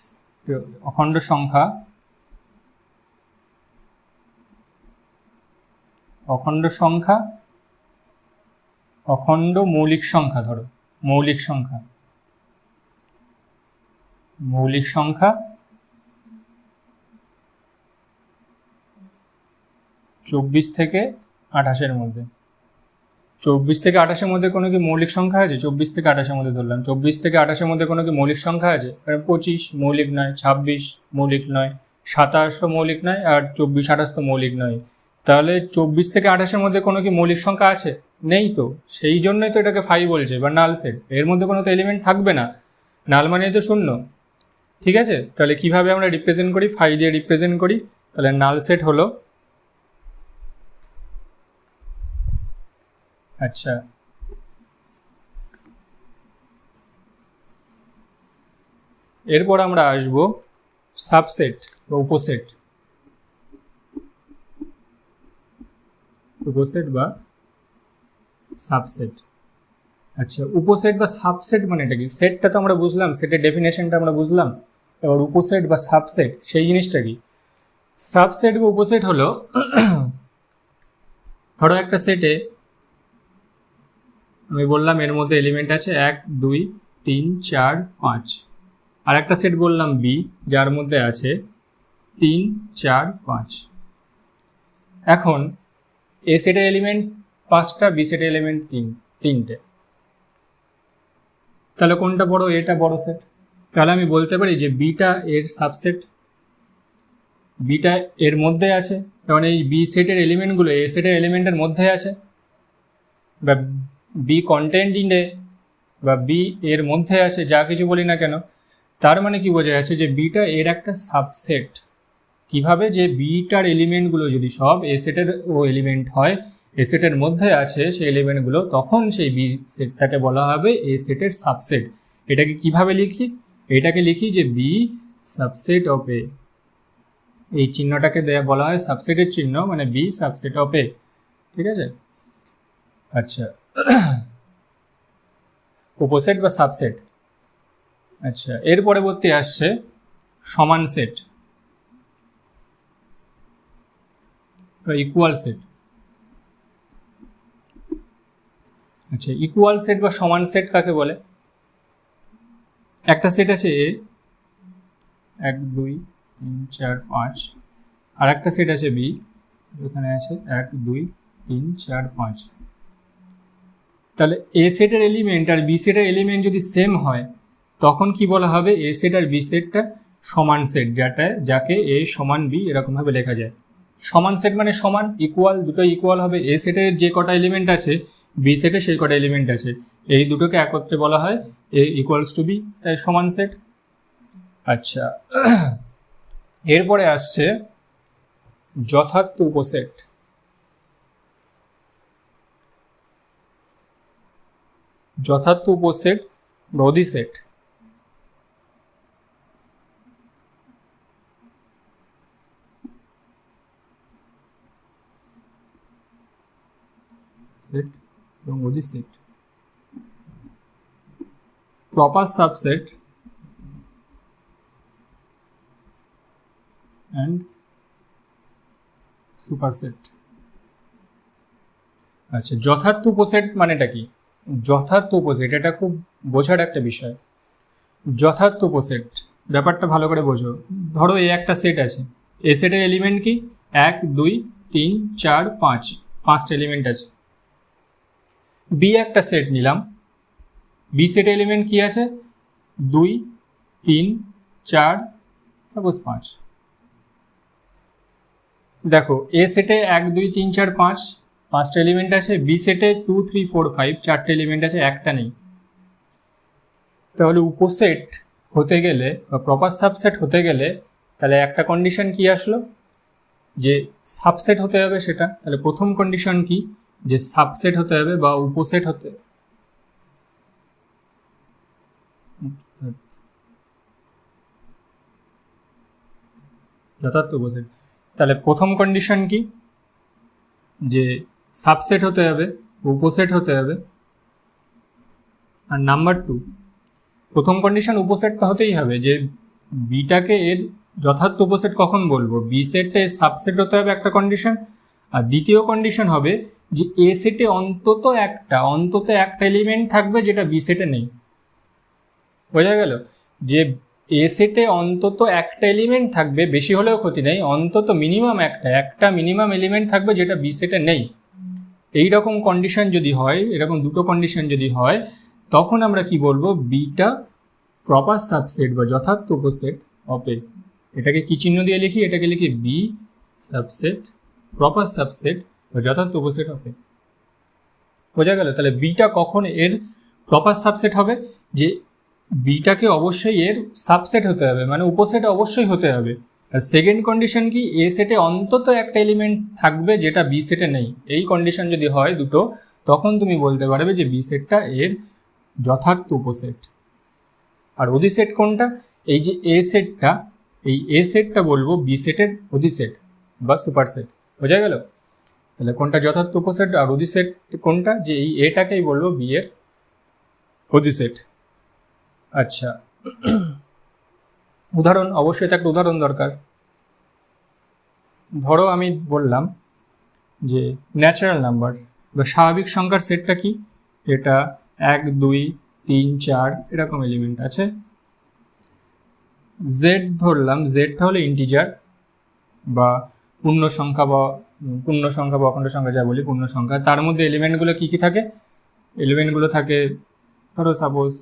অখণ্ড সংখ্যা, অখণ্ড সংখ্যা, অখণ্ড মৌলিক সংখ্যা, ধরো মৌলিক সংখ্যা, মৌলিক সংখ্যা 24 থেকে 28-এর মধ্যে। 24 থেকে 28-এর মধ্যে কোনো কি মৌলিক সংখ্যা আছে? 24 থেকে 28-এর মধ্যে ধরলাম। 24 থেকে 28-এর মধ্যে কোনো কি মৌলিক সংখ্যা আছে? 25 মৌলিক নয়, 26 মৌলিক নয়, 27 মৌলিক নয়, আর 24 28 তো মৌলিক নয়। তাহলে 24 থেকে 28-এর মধ্যে কোনো কি মৌলিক সংখ্যা আছে? নেই তো। সেই জন্যই তো এটাকে ফাই বলছে, বা নাল সেট। এর মধ্যে কোনো তো এলিমেন্ট থাকবে না, নাল মানে তো শূন্য। ঠিক আছে, তাহলে কিভাবে আমরা রিপ্রেজেন্ট করি? ফাই দিয়ে রিপ্রেজেন্ট করি। তাহলে নাল সেট হলো, আচ্ছা এরপর আমরা আসব সাবসেট বা উপসেট, উপসেট বা সাবসেট। আচ্ছা, উপসেট বা সাবসেট মানে এটা কি? সেটটা তো আমরা বুঝলাম, সেটের ডেফিনেশনটা আমরা বুঝলাম, এবার উপসেট বা সাবসেট সেই জিনিসটা কি? সাবসেট বা উপসেট হলো, ধরো একটা সেটে আমি বললাম এর মধ্যে এলিমেন্ট আছে 1 2 3 4 5, আর একটা সেট বললাম বি, যার মধ্যে আছে 3 4 5। এখন এ সেটের এলিমেন্ট 5টা, বি সেটের এলিমেন্ট 3টে। তাহলে কোনটা বড়? এটা বড় সেট। তাহলে আমি বলতে পারি যে বিটা এর সাবসেট, বিটা এর মধ্যে আছে, কারণ এই বি সেটের এলিমেন্টগুলো এ সেটের এলিমেন্টের মধ্যে আছে, বা বি কন্টেন্ট ইন এ, বা বি এর মধ্যে আছে, যা কিছু বলি না কেন। তার মানে কি বোঝা যাচ্ছে? যে বিটা এর একটা সাবসেট। কিভাবে? যে বিটার এলিমেন্টগুলো যদি সব এ সেটের ও এলিমেন্ট হয়, এ সেটের মধ্যে আছে সেই এলিমেন্টগুলো, তখন সেই বি সেটটাকে বলা হবে এ সেটের সাবসেট। এটাকে কিভাবে লিখি? এটাকে লিখি যে বি সাবসেট অফ এ। এই চিহ্নটাকে দেয়া বলা হয় সাবসেটের চিহ্ন, মানে বি সাবসেট অফ এ। ঠিক আছে, আচ্ছা উপসেট বা সাবসেট। আচ্ছা, এর পরবর্তী আসছে সমান সেট বা ইকুয়াল সেট। আচ্ছা, ইকুয়াল সেট বা সমান সেট কাকে বলে? একটা সেট আছে এ 1 2 3 4 5, আর একটা সেট আছে বি, এখানে আছে 1 2 3 4 5। তাহলে এ সেটের এলিমেন্ট আর বি সেটের এলিমেন্ট যদি সেম হয়, তখন কি বলা হবে? এ সেট আর বি সেটটা সমান সেট, যাকে এ সমান বি এরকমভাবে লেখা যায়। সমান সেট মানে সমান, ইকুয়াল, দুটো ইকুয়াল হবে। এ সেটের যে কটা এলিমেন্ট আছে বি সেটে সেই কটা এলিমেন্ট আছে, এই দুটোকে একত্রে বলা হয় এ ইকুয়ালস টু বি, তাই সমান সেট। আচ্ছা, এরপরে আসছে যথার্থ উপসেট। যথার্থ উপসেট বা অধিসেট। এবং অধিসেট, প্রপার সাবসেট অ্যান্ড সুপারসেট। আচ্ছা, যথার্থ উপসেট মানেটা কি? যথার্থ উপসেট, এটা খুব বোঝার একটা বিষয়। যথার্থ উপসেট, ব্যাপারটা ভালো করে বোঝো। ধরো এ একটা সেট আছে, এ সেটের এলিমেন্ট কি 1 2 3 4 5, 5টা এলিমেন্ট আছে। বি একটা সেট নিলাম, বি সেটের এলিমেন্ট কি আছে 2 3 4 সাপোজ 5। দেখো এ সেটে 1 2 3 4 5, 5টা এলিমেন্ট আছে। বি সেটে 2 3 4 5, 4টে এলিমেন্ট আছে, একটা নেই। তাহলে উপসেট হতে গেলে বা প্রপার সাবসেট হতে গেলে তাহলে একটা কন্ডিশন কি আসলো, যে সাবসেট হতে হবে সেটা। তাহলে প্রথম কন্ডিশন কি, যে সাবসেট হতে হবে বা উপসেট হতে, যথার্থ উপসেট। তাহলে প্রথম কন্ডিশন কি, যে সাবসেট হতে হবে, উপসেট হতে হবে। আর নাম্বার 2, প্রথম কন্ডিশন উপসেট তো হতেই হবে, যে বিটাকে এর যথার্থ উপসেট কখন বলবো, বি সেটটা এর সাবসেট হতে হবে একটা কন্ডিশন। আর দ্বিতীয় কন্ডিশন হবে যে এ সেটে অন্তত একটা এলিমেন্ট থাকবে যেটা বি সেটে নেই। বোঝা গেল, যে এ সেটে অন্তত একটা এলিমেন্ট থাকবে, বেশি হলেও ক্ষতি নেই, অন্তত মিনিমাম একটা মিনিমাম এলিমেন্ট থাকবে যেটা বি সেটে নেই। এই রকম কন্ডিশন যদি হয়, এরকম দুটো কন্ডিশন যদি হয়, তখন আমরা কি বলবো, বিটা প্রপার সাবসেট বা যথার্থ উপসেট অফ এ। এটাকে কি চিহ্ন দিয়ে লিখি, এটাকে লিখি বি সাবসেট প্রপার সাবসেট বা যথার্থ উপসেট অফ এ। বোঝা গেল। তাহলে বিটা কখন এর প্রপার সাবসেট হবে, যে বিটাকে অবশ্যই এর সাবসেট হতে হবে, মানে উপসেট অবশ্যই হতে হবে। আর সেকেন্ড কন্ডিশন কি, এ সেটে অন্তত একটা এলিমেন্ট থাকবে যেটা বি সেটে নেই। এই কন্ডিশন যদি হয় দুটো, তখন তুমি বলতে পারবে যে বি সেটটা এর যথার্থ উপসেট। আর অধিসেট কোনটা, এই যে এ সেটটা, এই এ সেটটা বলবো বি সেটের অধিসেট বা সুপারসেট। বোঝা গেল। তাহলে কোনটা যথার্থ উপসেট আর অধিসেট কোনটা, যে এই এটাকেই বলবো বি এর অধিসেট। আচ্ছা, উদাহরণ, অবশ্যই তো একটা উদাহরণ দরকার। ধরো আমি বললাম যে ন্যাচারাল নাম্বার বা স্বাভাবিক সংখ্যার সেটটা কি, এটা 1 2 3 4 এরকম এলিমেন্ট আছে। জেড ধরলাম, জেডটা হলো ইন্টিজার বা পূর্ণ সংখ্যা বা অখণ্ড সংখ্যা যা বলি, পূর্ণ সংখ্যা। তার মধ্যে এলিমেন্টগুলো কি কি থাকে, এলিমেন্টগুলো থাকে ধরো সাপোজ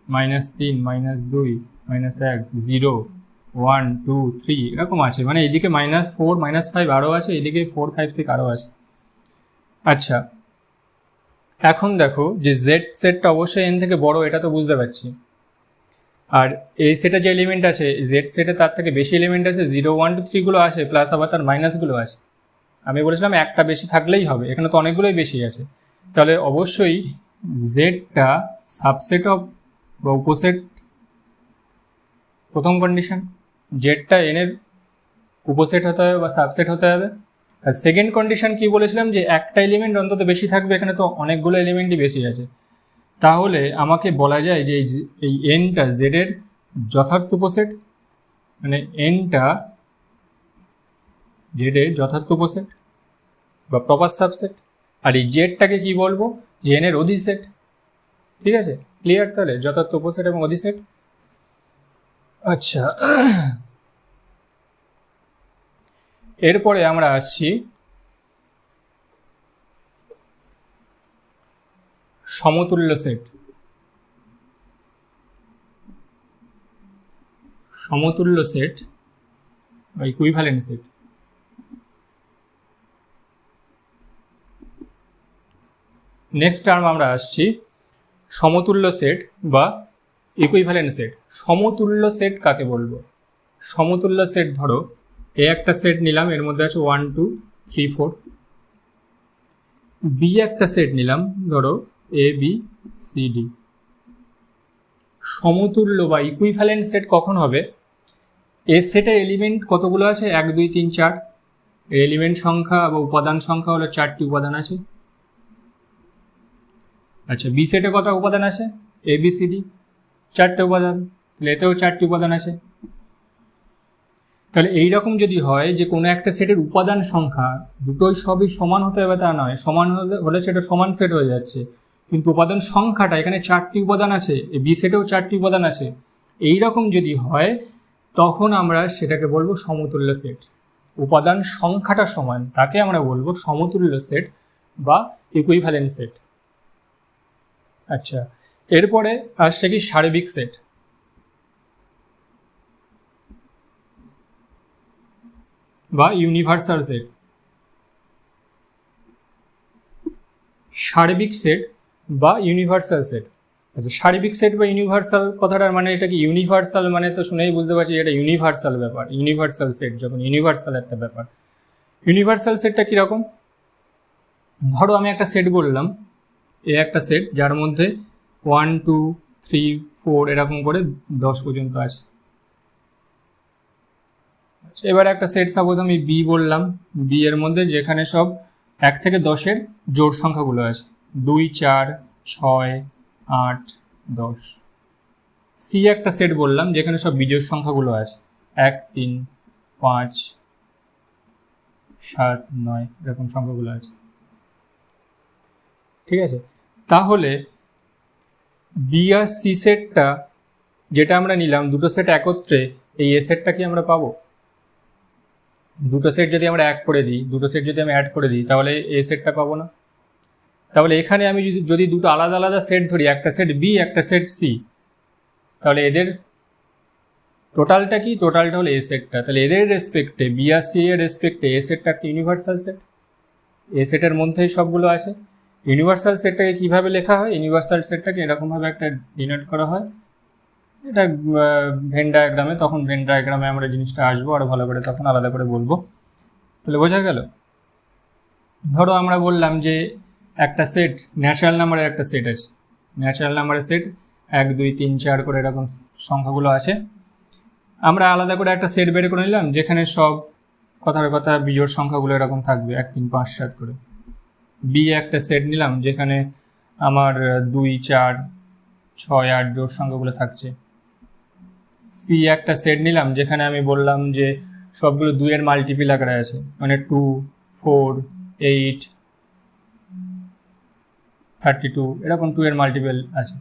-3 -2 -1 0 1 2 3 এরকম আছে, মানে এইদিকে -4 -5 আরও আছে, এদিকে 4 5 6 আরও আছে। আচ্ছা, এখন দেখো যে জেড সেটটা অবশ্যই এন থেকে বড়, এটা তো বুঝতে পারছি। আর এই সেটে যে এলিমেন্ট আছে জেড সেটে তার থেকে বেশি এলিমেন্ট আছে, 0 1 2 3 গুলো আছে, প্লাস আবার তার মাইনাসগুলো আছে। আমি বলেছিলাম একটা বেশি থাকলেই হবে, এখানে তো অনেকগুলোই বেশি আছে। তাহলে অবশ্যই জেডটা সাবসেট অফ বা উপসেট, প্রথম কন্ডিশন জেডটা এন এর উপসেট হতে হবে বা সাবসেট হতে হবে। আর সেকেন্ড কন্ডিশন কি বলেছিলাম, যে একটা এলিমেন্ট অন্তত বেশি থাকবে, এখানে তো অনেকগুলো এলিমেন্টই বেশি আছে। তাহলে আমাকে বলা যায় যে এই এনটা জেডের যথার্থ উপসেট, মানে এনটা জেডের যথার্থ উপসেট বা প্রপার সাবসেট। আর এই জেডটাকে কি বলবো, যে এনের অধিসেট। ঠিক আছে, ক্লিয়ার? তাহলে যথার্থ উপসেট এবং অধিসেট। আচ্ছা, এরপরে আমরা আসছি সমতুল্য সেট। সমতুল্য সেট বা ইকুইভ্যালেন্ট সেট। নেক্সট টার্ম আমরা আসছি সমতুল্য সেট বা ইকুইভ্যালেন্ট সেট। সমতুল্য সেট কাকে বলবো, সমতুল্য সেট ধরো এ একটা সেট নিলাম, এর মধ্যে আছে 1 2 3 4। বি একটা সেট নিলাম, ধরো এ বি সি ডি। সমতুল্য বা ইকুইভ্যালেন্ট সেট কখন হবে, এ সেটের এলিমেন্ট কতগুলো আছে 1 2 3 4, এলিমেন্ট সংখ্যা বা উপাদান সংখ্যা হলো 4টি উপাদান আছে। আচ্ছা, বি সেটে কত উপাদান আছে, এ বি সি ডি 4টে উপাদান, তাহলে এতেও 4টি উপাদান আছে। তাহলে এইরকম যদি হয় যে কোনো একটা সেটের উপাদান সংখ্যা দুটোই সবই সমান হতে হবে তা নয়, সমান হলে সেটা সমান সেট হয়ে যাচ্ছে, কিন্তু উপাদান সংখ্যাটা এখানে 4টি উপাদান আছে, বি সেটেও 4টি উপাদান আছে, এই রকম যদি হয় তখন আমরা সেটাকে বলবো সমতুল্য সেট। উপাদান সংখ্যাটা সমান, তাকে আমরা বলবো সমতুল্য সেট বা ইকুইভ্যালেন্ট সেট। আচ্ছা, এরপরে আসছে কি সার্বিক সেট বা ইউনিভার্সাল সেট। সার্বিক সেট বা ইউনিভার্সাল সেট। আচ্ছা, সার্বিক সেট বা ইউনিভার্সাল কথাটার মানে এটা কি? ইউনিভার্সাল মানে তো শুনেই বুঝতে পারছি এটা ইউনিভার্সাল ব্যাপার, ইউনিভার্সাল সেট যখন ইউনিভার্সাল একটা ব্যাপার। ইউনিভার্সাল সেটটা কীরকম? ধরো আমি একটা সেট বললাম, এ একটা সেট যার মধ্যে 1 2 3 4 এরকম করে 10 পর্যন্ত আছে। আচ্ছা, এবার একটা সেট সাপোজ আমি বি বললাম, বি এর মধ্যে যেখানে সব 1 থেকে 10-এর জোড় সংখ্যাগুলো আছে, 2 4 6 8 10। সি একটা সেট বললাম যেখানে সব বিজোড় সংখ্যাগুলো আছে, 1 3 5 7 9 এরকম সংখ্যাগুলো আছে। ঠিক আছে, তাহলে বি আর সি সেটটা যেটা আমরা নিলাম, দুটো সেট একত্রে এই এ সেটটা কি আমরা পাবো? দুটো সেট যদি আমরা অ্যাড করে দিই, দুটো সেট যদি আমি অ্যাড করে দিই তাহলে এ সেটটা পাবো না। তাহলে এখানে আমি যদি দুটো আলাদা আলাদা সেট ধরি, একটা সেট বি একটা সেট সি, তাহলে এদের টোটালটা কি? টোটালটা হলো এ সেটটা। তাহলে এদের রেসপেক্টে বি আর সি এর রেসপেক্টে এ সেটটা একটা ইউনিভার্সাল সেট, এ সেটের মধ্যেই সবগুলো আছে। ইউনিভার্সাল সেটটাকে কীভাবে লেখা হয়? ইউনিভার্সাল সেটটাকে এরকমভাবে একটা ডিনোট করা হয়, এটা ভেন ডায়াগ্রামে, তখন ভেন ডায়াগ্রামে আমরা জিনিসটা আসবো আরও ভালো করে, তখন আলাদা করে বলবো। তাহলে বোঝা গেল? ধরো আমরা বললাম যে একটা সেট ন্যাচারাল নাম্বারের একটা সেট আছে, ন্যাচারাল নাম্বারের সেট 1 2 3 4 করে এরকম সংখ্যাগুলো আছে। আমরা আলাদা করে একটা সেট বের করে নিলাম যেখানে সব কথার কথা বিজোড় সংখ্যাগুলো এরকম থাকবে 1 3 5 7 করে। বি একটা সেট নিলাম যেখানে আমার 2 4 6 8 জোড় সংখ্যাগুলো থাকছে। সি একটা সেট নিলাম যেখানে আমি বললাম যে সবগুলো 2 এর মাল্টিপিল আকারে আছে, মানে 2 4 8 32 এরকম 2 এর মাল্টিপল আছে।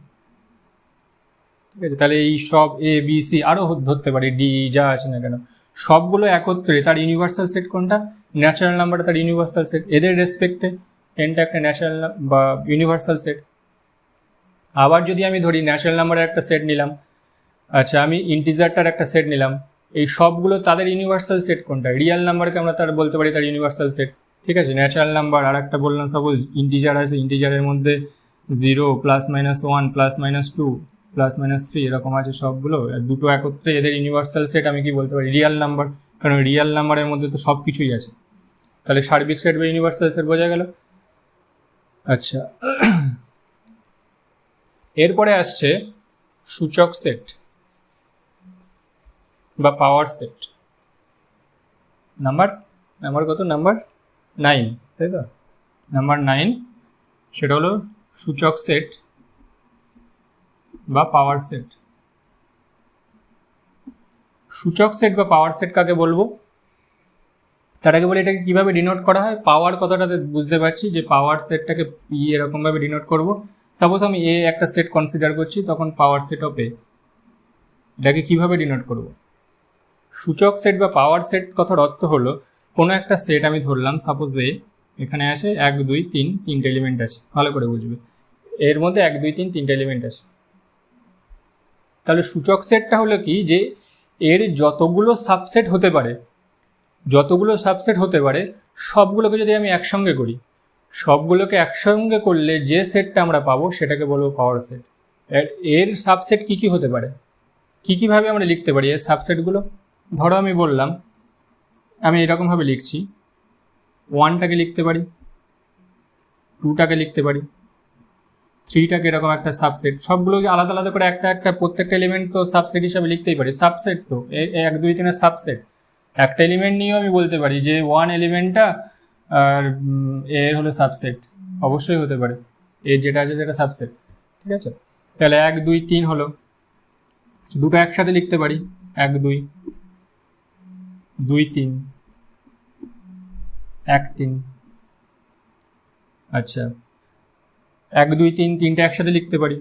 ঠিক আছে, তাহলে এই সব এ বি সি আরও ধরতে পারি, ডি যা আছে না কেন, সবগুলো একত্রে তার ইউনিভার্সাল সেট কোনটা? ন্যাচারাল নাম্বারটা তার ইউনিভার্সাল সেট। এদের রেসপেক্টে টেনটা একটা ন্যাচারাল বা ইউনিভার্সাল সেট। আবার যদি আমি ধরি ন্যাচারাল নাম্বারের একটা সেট নিলাম, আচ্ছা আমি ইন্টিজারটার একটা সেট নিলাম, এই সবগুলো তাদের ইউনিভার্সাল সেট কোনটা? রিয়েল নাম্বারকে আমরা তার বলতে পারি তার ইউনিভার্সাল সেট। ঠিক আছে, ন্যাচারাল নাম্বার আর একটা বললাম, সাপোজ ইন্টিজার আছে, ইন্টিজারের মধ্যে 0 +-1 +-2 +-3 এরকম আছে সবগুলো, দুটো একত্রে এদের ইউনিভার্সাল সেট আমি কি বলতে পারি? রিয়েল নাম্বার, কারণ রিয়েল নাম্বারের মধ্যে তো সব কিছুই আছে। তাহলে সার্বিক সেট বা ইউনিভার্সাল সেট বোঝা গেল। আচ্ছা, এরপরে আসছে সূচক সেট বা পাওয়ার সেট। নাম্বার কত? নাম্বার 9, তাই তো? নাম্বার 9 সেটা হলো সূচক সেট বা পাওয়ার সেট। সূচক সেট বা পাওয়ার সেট কাকে বলবো? তার আগে বলে এটাকে কীভাবে ডিনোট করা হয়। পাওয়ার কথাটাতে বুঝতে পারছি যে পাওয়ার সেটটাকে পি এরকমভাবে ডিনোট করব। সাপোজ আমি এ একটা সেট কনসিডার করছি, তখন পাওয়ার সেট অফ এ, এটাকে কীভাবে ডিনোট করব? সূচক সেট বা পাওয়ার সেট কথার অর্থ হলো কোনো একটা সেট আমি ধরলাম, সাপোজ এ, এখানে আছে 1 2 3 তিনটে এলিমেন্ট আছে, ভালো করে বুঝবে, এর মধ্যে 1 2 3 তিনটে এলিমেন্ট আছে। তাহলে সূচক সেটটা হলো কি, যে এর যতগুলো সাবসেট হতে পারে, সবগুলোকে যদি আমি একসঙ্গে করি, সবগুলোকে একসঙ্গে করলে যে সেটটা আমরা পাবো সেটাকে বলবো পাওয়ার সেট। এর সাবসেট কী কী হতে পারে, কীভাবে আমরা লিখতে পারি এর সাবসেটগুলো? ধরো আমি বললাম, আমি এরকমভাবে লিখছি, 1টাকে লিখতে পারি, 2টাকে লিখতে পারি, 3টাকে এরকম একটা সাবসেট, সবগুলোকে আলাদা আলাদা করে একটা একটা প্রত্যেকটা এলিমেন্ট তো সাবসেট হিসাবে লিখতেই পারি। সাবসেট তো 1 2 3 সাবসেট, একটা এলিমেন্ট নিয়েও আমি বলতে পারি যে 1 এলিমেন্টটা আর এর হলো সাবসেট, অবশ্যই হতে পারে, এর যেটা আছে সেটা সাবসেট। ঠিক আছে, তাহলে 1 2 3 হলো, দুটো একসাথে লিখতে পারি, 1 2 2 3 1 3। আচ্ছা, 1 2 3 তিনটে একসাথে লিখতে পারি,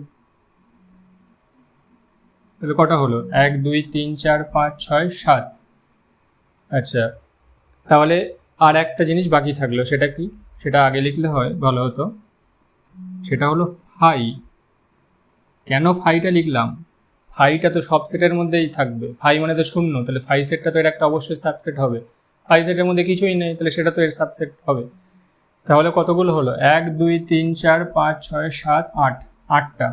তাহলে কটা হলো? 1 2 3 4 5 6 7। আচ্ছা, তাহলে আর একটা জিনিস বাকি থাকলো, সেটা কি? সেটা আগে লিখলে হয় ভালো হতো। সেটা হলো ফাই। কেন ফাইটা লিখলাম? ফাইটা তো সব সেটের মধ্যেই থাকবে, ফাই মানে তো শূন্য, তাহলে ফাই সেটটা তো এর একটা অবশ্যই সাবসেট হবে। ফাই সেটের মধ্যে কিছুই নেই, তাহলে সেটা তো এর সাবসেট হবে। তাহলে কতগুলো হলো? 1 2 3 4 5 6 7 8, 8টা।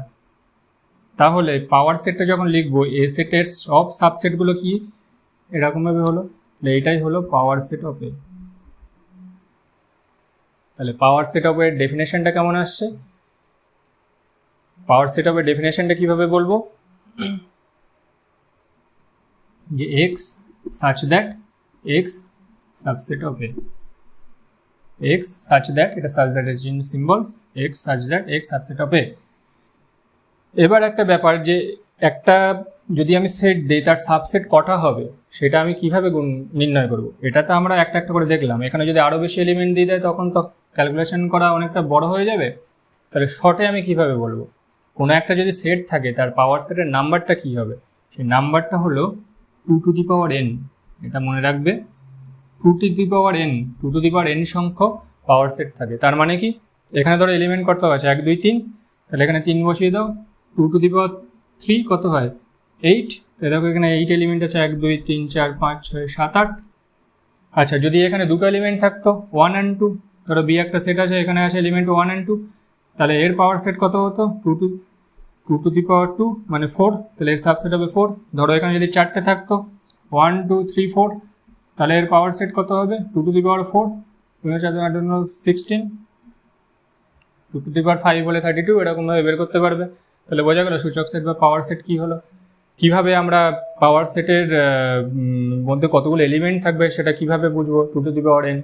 তাহলে পাওয়ার সেটটা যখন লিখবো, এ সেটের সব সাবসেটগুলো কি এরকমভাবে হলো, এইটাই হলো পাওয়ার সেট অফ এ। তাহলে পাওয়ার সেট অফ এর ডেফিনেশনটা কেমন আসছে? পাওয়ার সেট অফ এর ডেফিনেশনটা কিভাবে বলবো? যে X such that X subset of A, X such that, এটা সাচ দ্যাট এর সিম্বল, X such that X subset of A. এবার একটা ব্যাপার, যে একটা যদি আমি সেট দিই, তার সাবসেট কটা হবে সেটা আমি কিভাবে নির্ণয় করব? এটা তো আমরা একটা একটা করে দেখলাম। এখানে যদি আরও বেশি এলিমেন্ট দিয়ে দেয় তখন তো ক্যালকুলেশন করা অনেকটা বড় হয়ে যাবে। তাহলে শর্টে আমি কিভাবে বলবো? কোনো একটা যদি সেট থাকে, তার পাওয়ার সেটের নাম্বারটা কী হবে? সেই নাম্বারটা হলো 2 টু দি পাওয়ার n। এটা মনে রাখবে, 2 to the power n, 2 to the power n সংখ্যক পাওয়ার সেট থাকে। তার মানে কি? এখানে ধরো এলিমেন্ট কত আছে? 1 2 3, তাহলে এখানে 3 বসিয়ে দাও। 2 টু দি পাওয়ার 3 কত হয়? 8। দেখো এখানে 8 এলিমেন্ট আছে, 1 2 3 4 5 6 7 8। আচ্ছা, যদি এখানে দুটো এলিমেন্ট থাকতো 1 and 2, ধরো বি একটা সেট আছে, এখানে আছে এলিমেন্ট 1 and 2, তাহলে এর পাওয়ার সেট কত হতো? 2 টু দি পাওয়ার 2 মানে 4, তাহলে এর সাবসেট হবে 4। ধরো এখানে যদি চারটে থাকতো 1 2 3 4, তাহলে এর পাওয়ার সেট কত হবে? 2 to the power 4, 16, 2 to the পাওয়ার 5 বলে 32, এরকমভাবে বের করতে পারবে। তাহলে বোঝা গেল সূচক সেট বা পাওয়ার সেট কী হলো। কিভাবে আমরা পাওয়ার সেটের মধ্যে কতগুলো এলিমেন্ট থাকবে সেটা কিভাবে বুঝবো? 2 টু দি পাওয়ার n।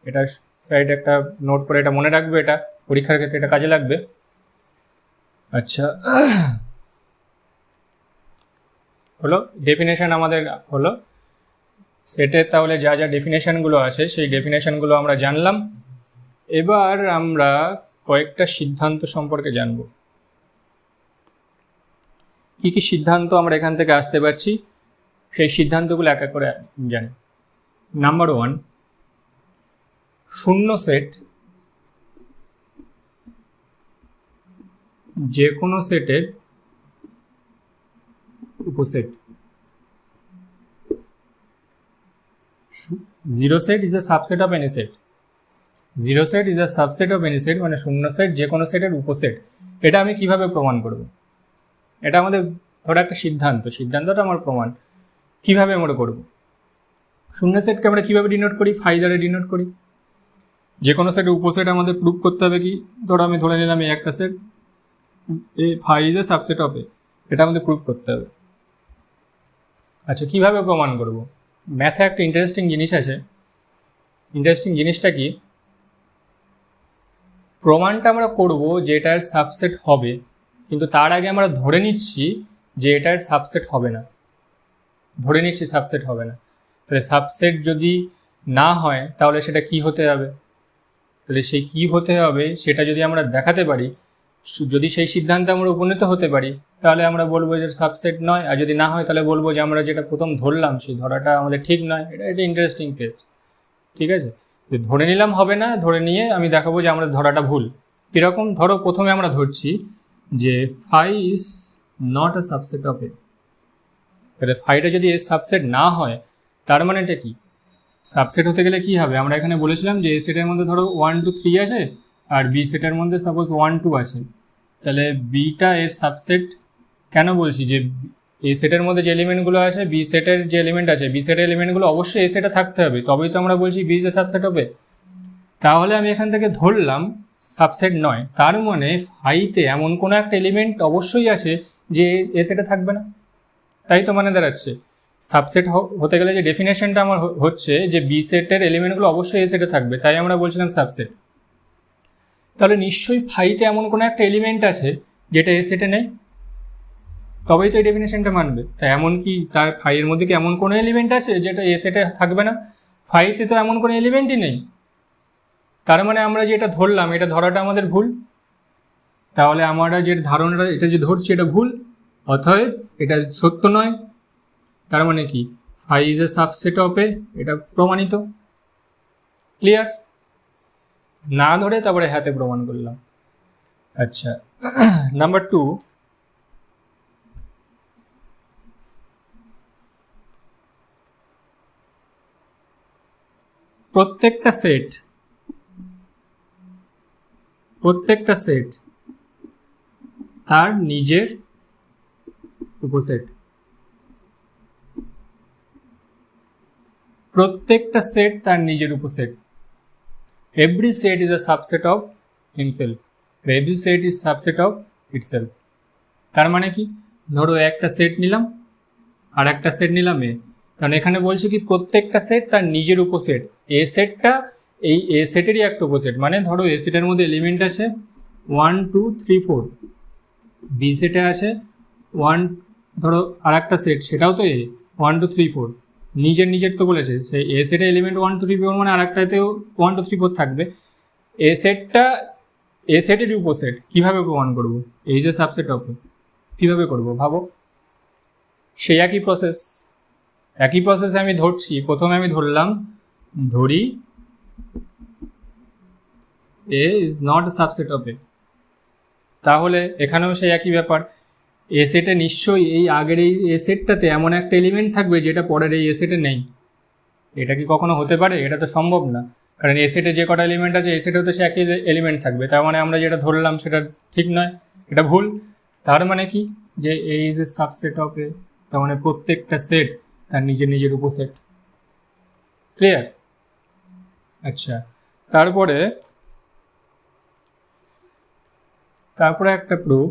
এটা সাইড একটা নোট করে এটা মনে রাখবে, এটা পরীক্ষার ক্ষেত্রে এটা কাজে লাগবে। আচ্ছা, হলো ডেফিনেশন আমাদের হলো সেটের। তাহলে যা যা ডেফিনেশনগুলো আছে সেই ডেফিনেশনগুলো আমরা জানলাম। এবার আমরা কয়েকটা সিদ্ধান্ত সম্পর্কে জানব। কী কী সিদ্ধান্ত আমরা এখান থেকে আসতে পারছি সেই সিদ্ধান্তগুলো এক এক করে জানি। নাম্বার 1, শূন্য সেট যে কোনো সেটের উপসেট। Zero set is a subset of any set. Zero set is a subset of any set মানে শূন্য সেট যে কোনো সেটের উপসেট। এটা আমি কিভাবে প্রমাণ করব? এটা আমাদের ধরো একটা সিদ্ধান্ত, সিদ্ধান্তটা আমার প্রমাণ। কিভাবে আমরা করব? শূন্য সেটকে আমরা কীভাবে ডিনোট করি? ফাই দ্বারা ডিনোট করি। যে কোনো সেটের উপসেট আমাদের প্রুভ করতে হবে কি? ধরো আমি ধরে নিলাম এই একটা set, A phi is a subset of A, এটা আমাদের প্রুভ করতে হবে। আচ্ছা, কিভাবে প্রমাণ করব? ম্যাথে একটা ইন্টারেস্টিং জিনিস আছে। ইন্টারেস্টিং জিনিসটা কি? প্রমাণটা আমরা করব যে এটার সাবসেট হবে, কিন্তু তার আগে আমরা ধরে নিচ্ছি যে এটার সাবসেট হবে না। ধরে নিচ্ছি সাবসেট হবে না। তাহলে সাবসেট যদি না হয় তাহলে সেটা কি হতে হবে? তাহলে সেই কি হতে হবে সেটা যদি আমরা দেখাতে পারি, যদি সেই সিদ্ধান্তে আমরা উপনীত হতে পারি, তাহলে আমরা বলবো যে সাবসেট নয়। আর যদি না হয় তাহলে বলবো যে আমরা যেটা প্রথম ধরলাম সেই ধরাটা আমাদের ঠিক নয়। এটা একটা ইন্টারেস্টিং কেস, ঠিক আছে? যে ধরে নিলাম হবে না, ধরে নিয়ে আমি দেখাবো যে আমাদের ধরাটা ভুল। কীরকম? ধরো প্রথমে আমরা ধরছি যে phi is not a subset of A. তাহলে ফাইটা যদি এর সাবসেট না হয় তার মানেটা কি? সাবসেট হতে গেলে কি হবে? আমরা এখানে বলেছিলাম যে এ সেটের মধ্যে ধরো 1 2 3 আছে, আর বি সেটের মধ্যে সাপোজ 1 2 আছে। তাহলে বিটা এর সাবসেট কেন বলছি? যে এ সেটের মধ্যে যে এলিমেন্টগুলো আছে, বি সেটের যে এলিমেন্ট আছে, বি সেটের এলিমেন্টগুলো অবশ্যই এ সেটে থাকতে হবে, তবেই তো আমরা বলছি বি ইজ এ সাবসেট হবে। তাহলে আমি এখান থেকে ধরলাম সাবসেট নয়, তার মানে ফাইতে এমন কোনো একটা এলিমেন্ট অবশ্যই আছে যে এ সেটে থাকবে না। তাই তো মানে দাঁড়াচ্ছে সাবসেট হতে গেলে যে ডেফিনেশনটা আমার হচ্ছে যে বি সেটের এলিমেন্টগুলো অবশ্যই এ সেটে থাকবে, তাই আমরা বলছিলাম সাবসেট। তাহলে নিশ্চয়ই ফাইতে এমন কোনো একটা এলিমেন্ট আছে যেটা এ সেটে নেই, তবেই তো এই ডেফিনেশনটা মানবে। তাই এমন কি তার ফাইয়ের মধ্যে কি এমন কোনো এলিমেন্ট আছে যেটা এ সেটে থাকবে না? ফাইতে তো এমন কোনো এলিমেন্টই নেই, তার মানে আমরা যেটা ধরলাম এটা ধরাটা আমাদের ভুল। তাহলে আমরা যে ধারণাটা এটা যে ধরছি এটা ভুল। অতএব এটা সত্য নয়। তার মানে কি phi is a subset of A, এটা প্রমাণিত। ক্লিয়ার? না ধরে তারপরে হাতে প্রমাণ করলাম। আচ্ছা, নাম্বার 2, প্রত্যেকটা সেট তার নিজের উপসেট। প্রত্যেকটা সেট তার নিজের উপসেট। Every set is a subset of himself, every set is subset of itself. তার মানে কি, ধরো একটা সেট নিলাম আর একটা সেট নিলাম এ, কারণ এখানে বলছে কি প্রত্যেকটা সেট তার নিজের উপসেট। এ সেটটা এই এ সেটেরই একটা উপসেট। মানে ধরো এ সেটের মধ্যে এলিমেন্ট আছে 1 2 3 4, বি সেটে আছে 1, ধরো আর একটা সেট সেটাও তো এ 1 2 3 4, নিজের তো বলেছে, সেই এ সেটে এলিমেন্ট 1 2 3 4 মানে আর একটাতেও 1 2 3 4 থাকবে। এ সেটটা এ সেটেরই উপসেট। কীভাবে প্রমাণ করবো? এই যে সাবসেট অফ, কীভাবে করবো ভাবো। সেই একই প্রসেসে আমি ধরছি। প্রথমে আমি ধরি এ is not subset of A. তাহলে এখানেও সেই একই ব্যাপার। এ সেটে নিশ্চয়ই এই আগের এই এ সেটটাতে এমন একটা এলিমেন্ট থাকবে যেটা পরের এই এ সেটে নেই। এটা কি কখনো হতে পারে? এটা তো সম্ভব না, কারণ এ সেটে যে কটা এলিমেন্ট আছে এ সেটেও তো সে একই এলিমেন্ট থাকবে। তার মানে আমরা যেটা ধরলাম সেটা ঠিক নয়, এটা ভুল। তার মানে কি, যে A is a subset of A, তার মানে প্রত্যেকটা সেট তার নিজের উপসেট। ক্লিয়ার? আচ্ছা, তারপরে একটা proof,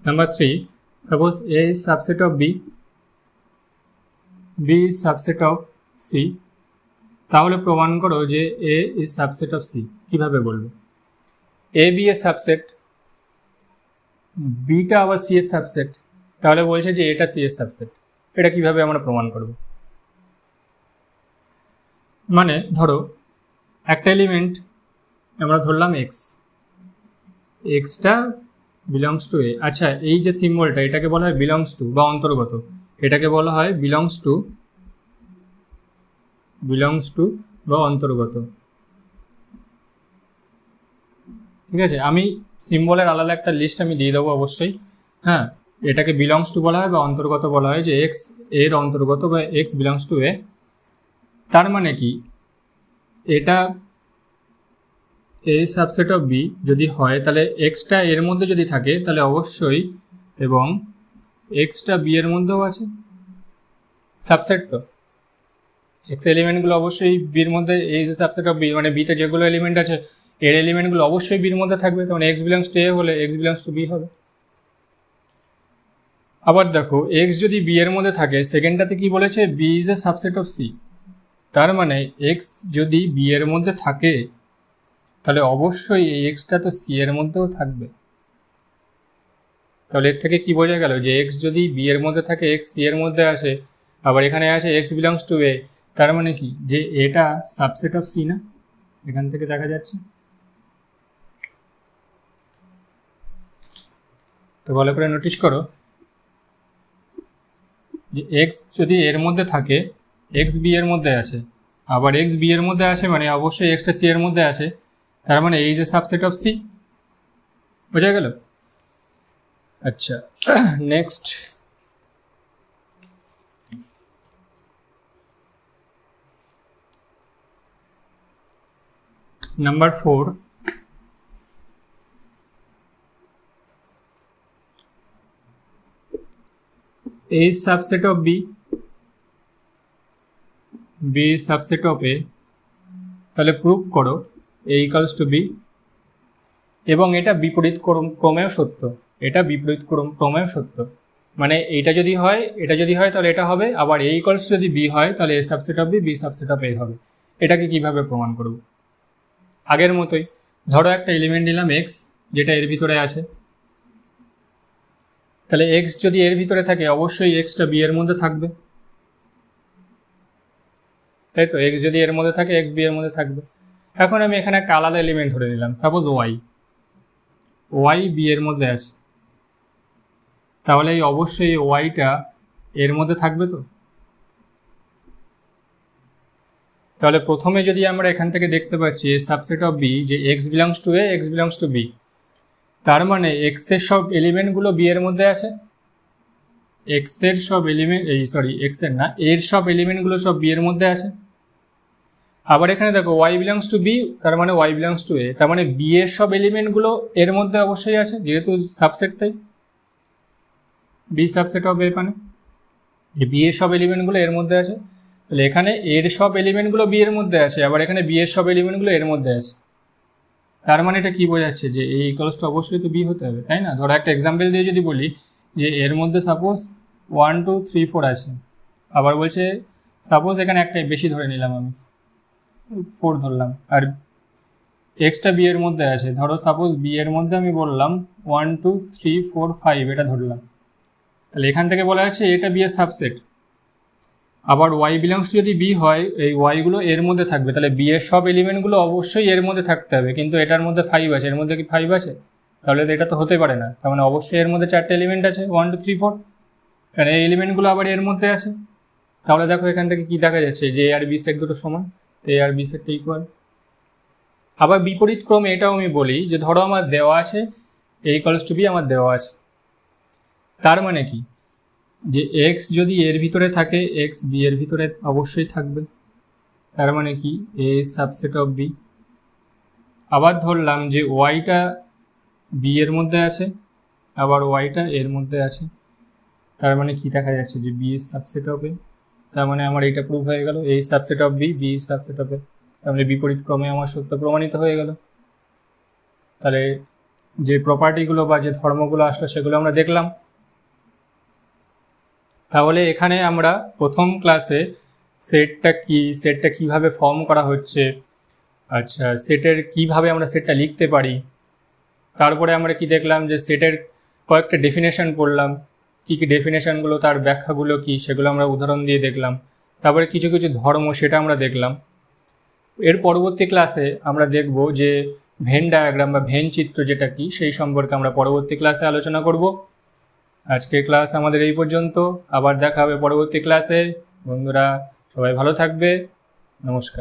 number 3, suppose A is subset of B, B is subset of C. তাহলে প্রমাণ করো যে A is subset of C. কীভাবে বলবো? এ বি এর সাবসেট, বিটা আবার সি এর সাবসেট, তাহলে বলছে যে এটা সি এর সাবসেট। এটা কিভাবে আমরা প্রমাণ করব? মানে ধরো একটা এলিমেন্ট আমরা ধরলাম এক্স, এক্সটা বিলংস টু এ। আচ্ছা, এই যে সিম্বলটা এটাকে বলা হয় বিলংস টু বা অন্তর্গত, এটাকে বলা হয় বিলংস টু বা অন্তর্গত। ঠিক আছে, আমি সিম্বলের আলাদা একটা লিস্ট আমি দিয়ে দেবো অবশ্যই। হ্যাঁ, এটাকে বিলংস টু বলা হয় বা অন্তর্গত বলা হয়, যে এক্স এর অন্তর্গত বা এক্স বিলংস টু এ। তার মানে কি, এটা এ সাবসেট অফ বি যদি হয়, তাহলে এক্সটা এর মধ্যে যদি থাকে তাহলে অবশ্যই, এবং এক্সটা বি এর মধ্যেও আছে, সাবসেট তো। এক্স এলিমেন্টগুলো অবশ্যই বির মধ্যে, এই যে সাবসেট অফ বি মানে বিতে যেগুলো এলিমেন্ট আছে এর এলিমেন্টগুলো অবশ্যই বির মধ্যে থাকবে, তখন এক্স বিলংস টু এ হলে এক্স বিলংস টু বি হবে। আবার দেখো, এক্স যদি বি এর মধ্যে থাকে, সেকেন্ডটাতে কি বলেছে? B is a subset of C. তার মানে এক্স যদি বি এর মধ্যে থাকে তাহলে অবশ্যই এই এক্সটা তো সি এর মধ্যেও থাকবে। তাহলে এর থেকে কি বোঝা গেল? যে এক্স যদি বি এর মধ্যে থাকে, এক্স সি এর মধ্যে আসে, আবার এখানে আছে এক্স বিলংস টু এ, তার মানে কি, যে এটা সাবসেট অফ সি না? এখান থেকে দেখা যাচ্ছে। তো ভালো করে নোটিস করো যে এক্স যদি এর মধ্যে থাকে, এক্স বি এর মধ্যে আছে, আবার এক্স বি এর মধ্যে আসে মানে অবশ্যই এক্সটা সি এর মধ্যে আসে। তার মানে এই যে সাবসেট অফ সি, বোঝা গেল? আচ্ছা, next, number 4, A is subset of B, B is subset of A, তাহলে প্রুভ করো A equals to B, এবং এটা বিপরীত ক্রমেও সত্য। এটা বিপরীত ক্রমেও সত্য, মানে এটা যদি হয় তাহলে এটা হবে, আবার A equals যদি B হয় তাহলে A subset of B, B subset of A হবে। এটাকে কিভাবে প্রমাণ করব? আগের মতোই, ধরো একটা এলিমেন্ট নিলাম এক্স, যেটা এর ভিতরে আছে। তাহলে এক্স যদি এর ভিতরে থাকে অবশ্যই এক্সটা বি এর মধ্যে থাকবে, তাই তো? এক্স যদি এর মধ্যে থাকে এক্স বি এর মধ্যে থাকবে। এখন আমি এখানে একটা আলাদা এলিমেন্ট ধরে নিলাম, সাপোজ ওয়াই বি এর মধ্যে আছে, তাহলে এই অবশ্যই ওয়াইটা এর মধ্যে থাকবে তো। তাহলে প্রথমে যদি আমরা এখান থেকে দেখতে পাচ্ছি সাবসেট অফ বি যে X belongs to A, X belongs to B, তার মানে এক্সের সব এলিমেন্টগুলো বি এর মধ্যে আছে, এক্সের সব এলিমেন্ট এক্সের না, এর সব এলিমেন্টগুলো সব বি এর মধ্যে আছে। আবার এখানে দেখো ওয়াই বিলংস টু বি, তার মানে ওয়াই বিলংস টু এ, তার মানে বি এর সব এলিমেন্টগুলো এর মধ্যে অবশ্যই আছে, যেহেতু সাবসেট, তাই বি সাবসেট অফ এ, মানে বি এর সব এলিমেন্টগুলো এর মধ্যে আছে। তাহলে এখানে এর সব এলিমেন্টগুলো বি এর মধ্যে আছে, আবার এখানে বি এর সব এলিমেন্টগুলো এর মধ্যে আছে। তার মানে এটা কি বোঝাচ্ছে যে এই ইকুয়ালস টু অবশ্যই তো বি হতে হবে, তাই না? ধরো একটা এক্সাম্পল দিয়ে যদি বলি যে এর মধ্যে সাপোজ 1 2 3 4 আছে, আবার বলছে সাপোজ এখানে একটাই বেশি ধরে নিলাম, আমি 4 ধরলাম, আর এক্সটা বি এর মধ্যে আছে, ধরো সাপোজ বি এর মধ্যে আমি বললাম 1 2 3 4 5 এটা ধরলাম। তাহলে এখান থেকে বলা আছে এটা বি এর সাবসেট। আবার ওয়াই বিলংস যদি বি হয়, এই ওয়াইগুলো এর মধ্যে থাকবে, তাহলে বি এর সব এলিমেন্টগুলো অবশ্যই এর মধ্যে থাকতে হবে, কিন্তু এটার মধ্যে 5 আছে, এর মধ্যে কি 5 আছে? তাহলে তো এটা তো হতে পারে না, তার মানে অবশ্যই এর মধ্যে 4টে এলিমেন্ট আছে, 1 2 3 4, কারণ এই এলিমেন্টগুলো আবার এর মধ্যে আছে। তাহলে দেখো এখান থেকে কি দেখা যাচ্ছে যে এ আর বি সেট দুটো সমান, তো এ আর বি সেটটা ইকুয়াল। আবার বিপরীত ক্রমে এটাও আমি বলি যে ধরো আমার দেওয়া আছে এ ইকুয়ালস টু বি, আমার দেওয়া আছে, তার মানে কি যে এক্স যদি এর ভিতরে থাকে, এক্স বি এর ভিতরে অবশ্যই থাকবে, তার মানে কি এ সাবসেট অফ বি। আবার ধরলাম যে ওয়াইটা বি এর মধ্যে আছে, আবার ওয়াইটা এর মধ্যে আছে, তার মানে কি দেখা যাচ্ছে যে বি সাবসেট অফ এ, তার মানে আমার এইটা প্রুভ হয়ে গেল A subset of B, B subset of A, তার মানে বিপরীত ক্রমে আমার সত্য প্রমাণিত হয়ে গেল। তাহলে যে প্রপার্টিগুলো বা যে ধর্মগুলো আসলো সেগুলো আমরা দেখলাম। তাহলে এখানে আমরা প্রথম ক্লাসে সেটটা কিভাবে ফর্ম করা হচ্ছে, আচ্ছা সেটের কিভাবে আমরা সেটটা লিখতে পারি, তারপরে আমরা কি দেখলাম যে সেটের কয়েকটা ডেফিনেশন পড়লাম, কী কী ডেফিনেশনগুলো, তার ব্যাখ্যাগুলো কি, সেগুলো আমরা উদাহরণ দিয়ে দেখলাম। তারপরে কিছু কিছু ধর্ম সেটা আমরা দেখলাম। এর পরবর্তী ক্লাসে আমরা দেখব যে ভেন ডায়াগ্রাম বা ভেন চিত্র যেটা কি, সেই সম্পর্কে আমরা পরবর্তী ক্লাসে আলোচনা করব। আজকের ক্লাস আমাদের এই পর্যন্ত, আবার দেখা হবে পরবর্তী ক্লাসে। বন্ধুরা সবাই ভালো থাকবে, নমস্কার।